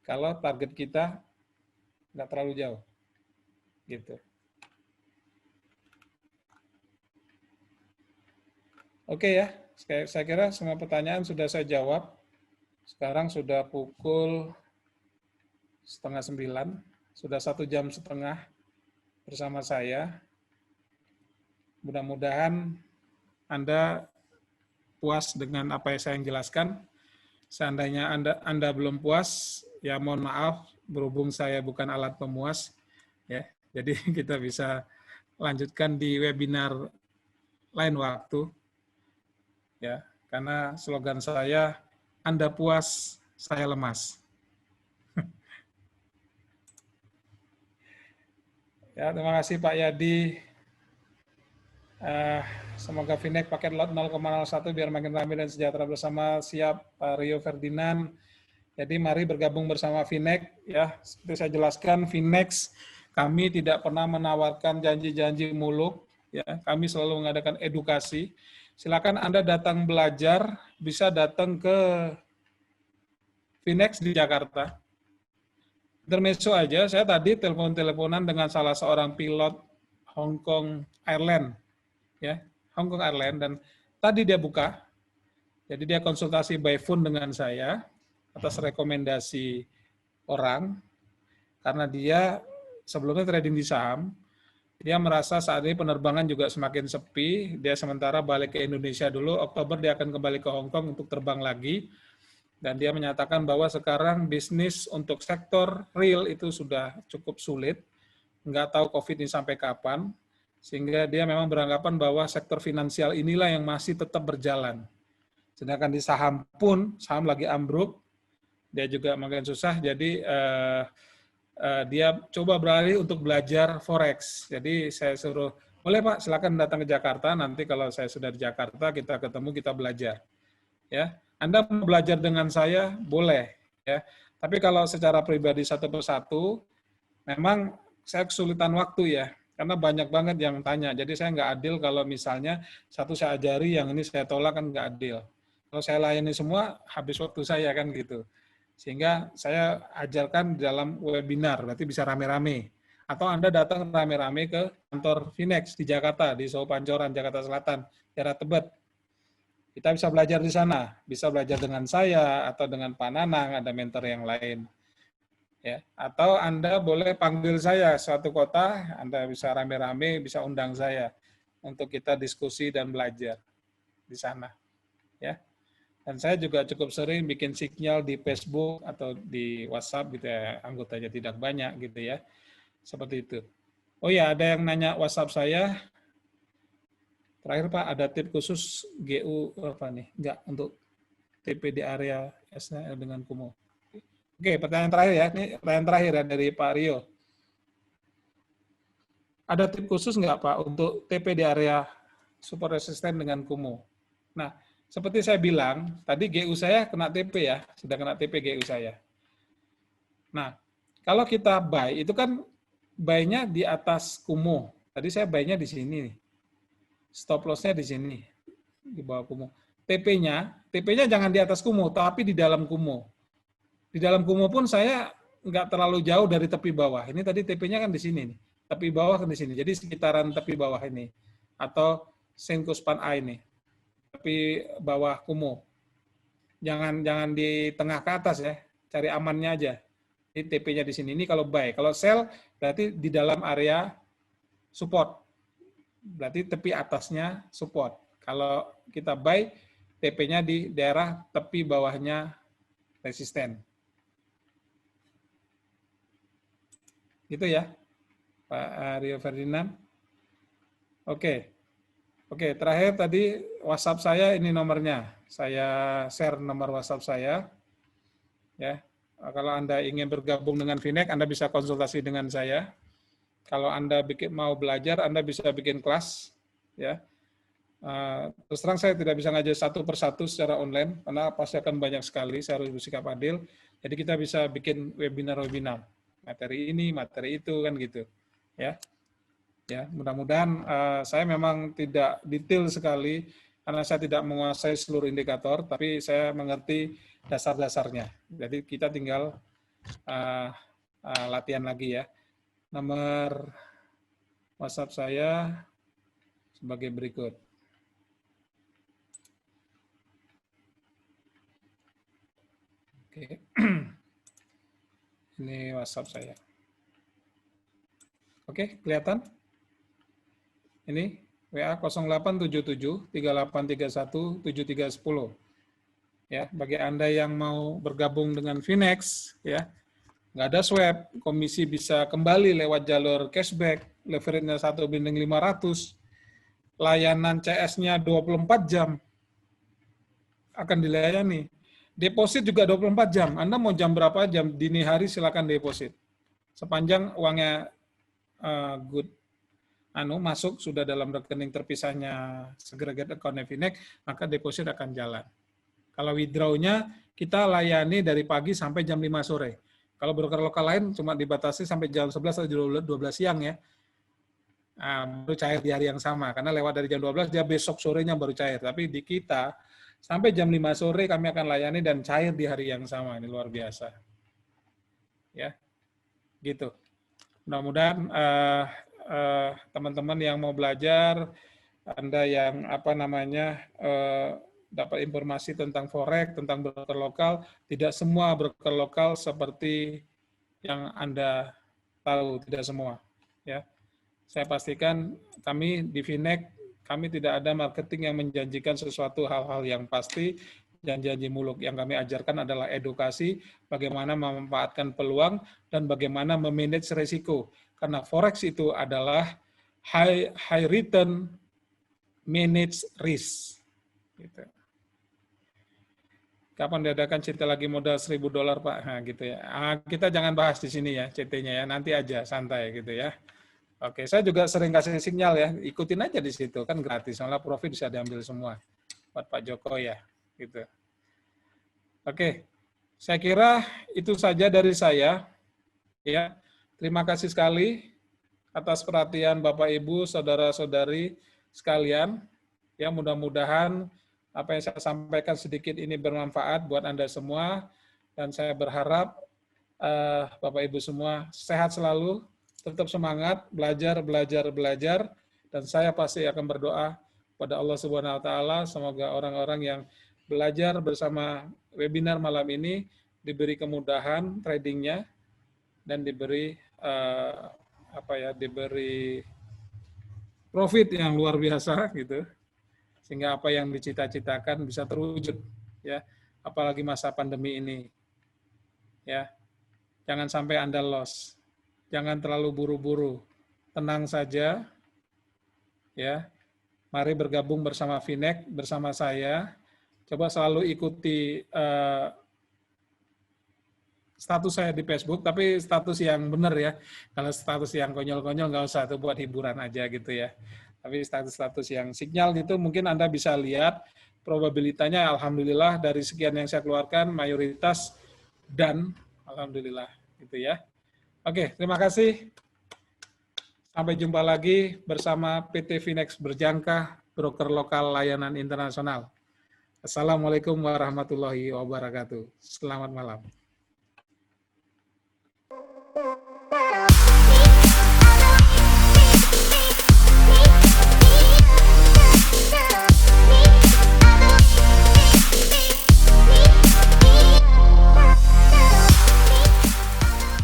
kalau target kita nggak terlalu jauh. Gitu. Oke ya, saya kira semua pertanyaan sudah saya jawab. Sekarang sudah pukul 8:30, sudah 1 jam setengah bersama saya. Mudah-mudahan Anda puas dengan apa yang saya jelaskan. Seandainya Anda belum puas, ya mohon maaf, berhubung saya bukan alat pemuas, ya. Jadi kita bisa lanjutkan di webinar lain waktu, ya. Karena slogan saya, Anda puas, saya lemas. Ya, terima kasih Pak Yadi. Semoga Finex pakai lot 0,01 biar makin ramai dan sejahtera bersama. Siap Pak Rio Ferdinand. Jadi mari bergabung bersama Finex. Ya, seperti saya jelaskan, Finex kami tidak pernah menawarkan janji-janji muluk. Ya, kami selalu mengadakan edukasi. Silakan Anda datang belajar, bisa datang ke Finex di Jakarta. Intermezzo aja, saya tadi telepon-teleponan dengan salah seorang pilot Hong Kong Airlines, ya, Hong Kong Airlines, dan tadi dia buka, jadi dia konsultasi by phone dengan saya atas rekomendasi orang, karena dia sebelumnya trading di saham, dia merasa saat ini penerbangan juga semakin sepi, dia sementara balik ke Indonesia dulu, Oktober dia akan kembali ke Hong Kong untuk terbang lagi, dan dia menyatakan bahwa sekarang bisnis untuk sektor real itu sudah cukup sulit, nggak tahu COVID ini sampai kapan, sehingga dia memang beranggapan bahwa sektor finansial inilah yang masih tetap berjalan. Sedangkan di saham pun, saham lagi ambruk, dia juga makin susah, jadi dia coba beralih untuk belajar Forex. Jadi saya suruh, boleh Pak, silakan datang ke Jakarta, nanti kalau saya sudah di Jakarta, kita ketemu, kita belajar. Ya, Anda mau belajar dengan saya, boleh. Ya. Tapi kalau secara pribadi satu persatu, memang saya kesulitan waktu ya, karena banyak banget yang tanya. Jadi saya nggak adil kalau misalnya satu saya ajari, yang ini saya tolak, kan nggak adil. Kalau saya layani semua, habis waktu saya kan gitu. Sehingga saya ajarkan dalam webinar, berarti bisa rame-rame. Atau Anda datang rame-rame ke kantor Finex di Jakarta, di Soho Pancoran, Jakarta Selatan, daerah Tebet. Kita bisa belajar di sana, bisa belajar dengan saya atau dengan Pak Nanang, ada mentor yang lain. Ya, atau Anda boleh panggil saya suatu kota, Anda bisa rame-rame, bisa undang saya untuk kita diskusi dan belajar di sana. Ya. Dan saya juga cukup sering bikin signal di Facebook atau di WhatsApp gitu ya, anggotanya tidak banyak gitu ya. Seperti itu. Oh ya, ada yang nanya WhatsApp saya. Terakhir Pak, ada tip khusus GU apa nih? Enggak, untuk TP di area SNL dengan Kumo. Oke, pertanyaan terakhir ya. Ini pertanyaan terakhir ya dari Pak Rio. Ada tip khusus enggak Pak untuk TP di area support resisten dengan Kumo? Nah, seperti saya bilang, tadi GU saya kena TP ya, sudah kena TP GU saya. Nah, kalau kita buy, itu kan buy-nya di atas Kumo. Tadi saya buy-nya di sini nih. Stop loss-nya di sini, di bawah Kumo. TP-nya jangan di atas Kumo, tapi di dalam Kumo. Di dalam Kumo pun saya nggak terlalu jauh dari tepi bawah. Ini tadi TP-nya kan di sini nih. Tepi bawah kan di sini. Jadi sekitaran tepi bawah ini. Atau Senko Span A ini. Tepi bawah Kumo. Jangan di tengah ke atas ya. Cari amannya aja. Ini TP-nya di sini. Ini kalau buy. Kalau sell berarti di dalam area support. Berarti tepi atasnya support. Kalau kita buy, TP-nya di daerah tepi bawahnya resisten. Gitu ya, Pak Rio Ferdinand. Oke. Oke, terakhir tadi WhatsApp saya ini nomornya. Saya share nomor WhatsApp saya. Ya, kalau Anda ingin bergabung dengan Finek, Anda bisa konsultasi dengan saya. Kalau Anda mau belajar, Anda bisa bikin kelas. Ya, terus terang saya tidak bisa ngajar satu persatu secara online, karena pasti akan banyak sekali. Saya harus bersikap adil. Jadi kita bisa bikin webinar-webinar, materi ini, materi itu, kan gitu. Ya. Ya, mudah-mudahan saya memang tidak detail sekali karena saya tidak menguasai seluruh indikator, tapi saya mengerti dasar-dasarnya. Jadi kita tinggal latihan lagi ya. Nomor WhatsApp saya sebagai berikut. Oke. Ini WhatsApp saya. Oke, kelihatan? Ini WA 0877 3831 7310. Ya, bagi Anda yang mau bergabung dengan Finex, ya, nggak ada swab, komisi bisa kembali lewat jalur cashback, leverage-nya 1/500, layanan CS-nya 24 jam akan dilayani. Deposit juga 24 jam. Anda mau jam berapa, jam dini hari silakan deposit. Sepanjang uangnya good masuk sudah dalam rekening terpisahnya segregated account Finex, maka deposit akan jalan. Kalau withdraw-nya kita layani dari pagi sampai jam 5 sore. Kalau broker lokal lain cuma dibatasi sampai jam 11 atau 12 siang ya. Baru cair di hari yang sama, karena lewat dari jam 12 dia besok sorenya baru cair. Tapi di kita sampai jam 5 sore kami akan layani dan cair di hari yang sama. Ini luar biasa. Ya, gitu. Mudah-mudahan teman-teman yang mau belajar, Anda yang dapat informasi tentang forex, tentang broker lokal, tidak semua broker lokal seperti yang Anda tahu, tidak semua. Ya, saya pastikan kami di Finex, kami tidak ada marketing yang menjanjikan sesuatu hal-hal yang pasti dan janji muluk. Yang kami ajarkan adalah edukasi, bagaimana memanfaatkan peluang dan bagaimana memanage risiko. Karena forex itu adalah high return, manage risk. Gitu. Kapan diadakan CT lagi modal $1.000 Pak? Nah, gitu ya. Kita jangan bahas di sini ya CT-nya ya, nanti aja santai gitu ya. Oke, saya juga sering kasih sinyal ya, ikutin aja di situ kan gratis, soalnya profit bisa diambil semua buat Pak Joko ya, gitu. Oke, saya kira itu saja dari saya. Ya, terima kasih sekali atas perhatian Bapak Ibu, saudara-saudari sekalian. Ya, mudah-mudahan apa yang saya sampaikan sedikit ini bermanfaat buat Anda semua, dan saya berharap Bapak Ibu semua sehat selalu, tetap semangat, belajar, dan saya pasti akan berdoa pada Allah Subhanahu wa taala semoga orang-orang yang belajar bersama webinar malam ini diberi kemudahan tradingnya dan diberi diberi profit yang luar biasa gitu. Sehingga apa yang dicita-citakan bisa terwujud ya, apalagi masa pandemi ini. Ya. Jangan sampai Anda loss. Jangan terlalu buru-buru. Tenang saja. Ya. Mari bergabung bersama Finex, bersama saya. Coba selalu ikuti status saya di Facebook, tapi status yang benar ya. Kalau status yang konyol-konyol nggak usah, itu buat hiburan aja gitu ya. Tapi status-status yang sinyal gitu mungkin Anda bisa lihat probabilitasnya, alhamdulillah dari sekian yang saya keluarkan mayoritas dan alhamdulillah gitu ya. Oke, terima kasih. Sampai jumpa lagi bersama PT Finex Berjangka, broker lokal layanan internasional. Assalamualaikum warahmatullahi wabarakatuh. Selamat malam.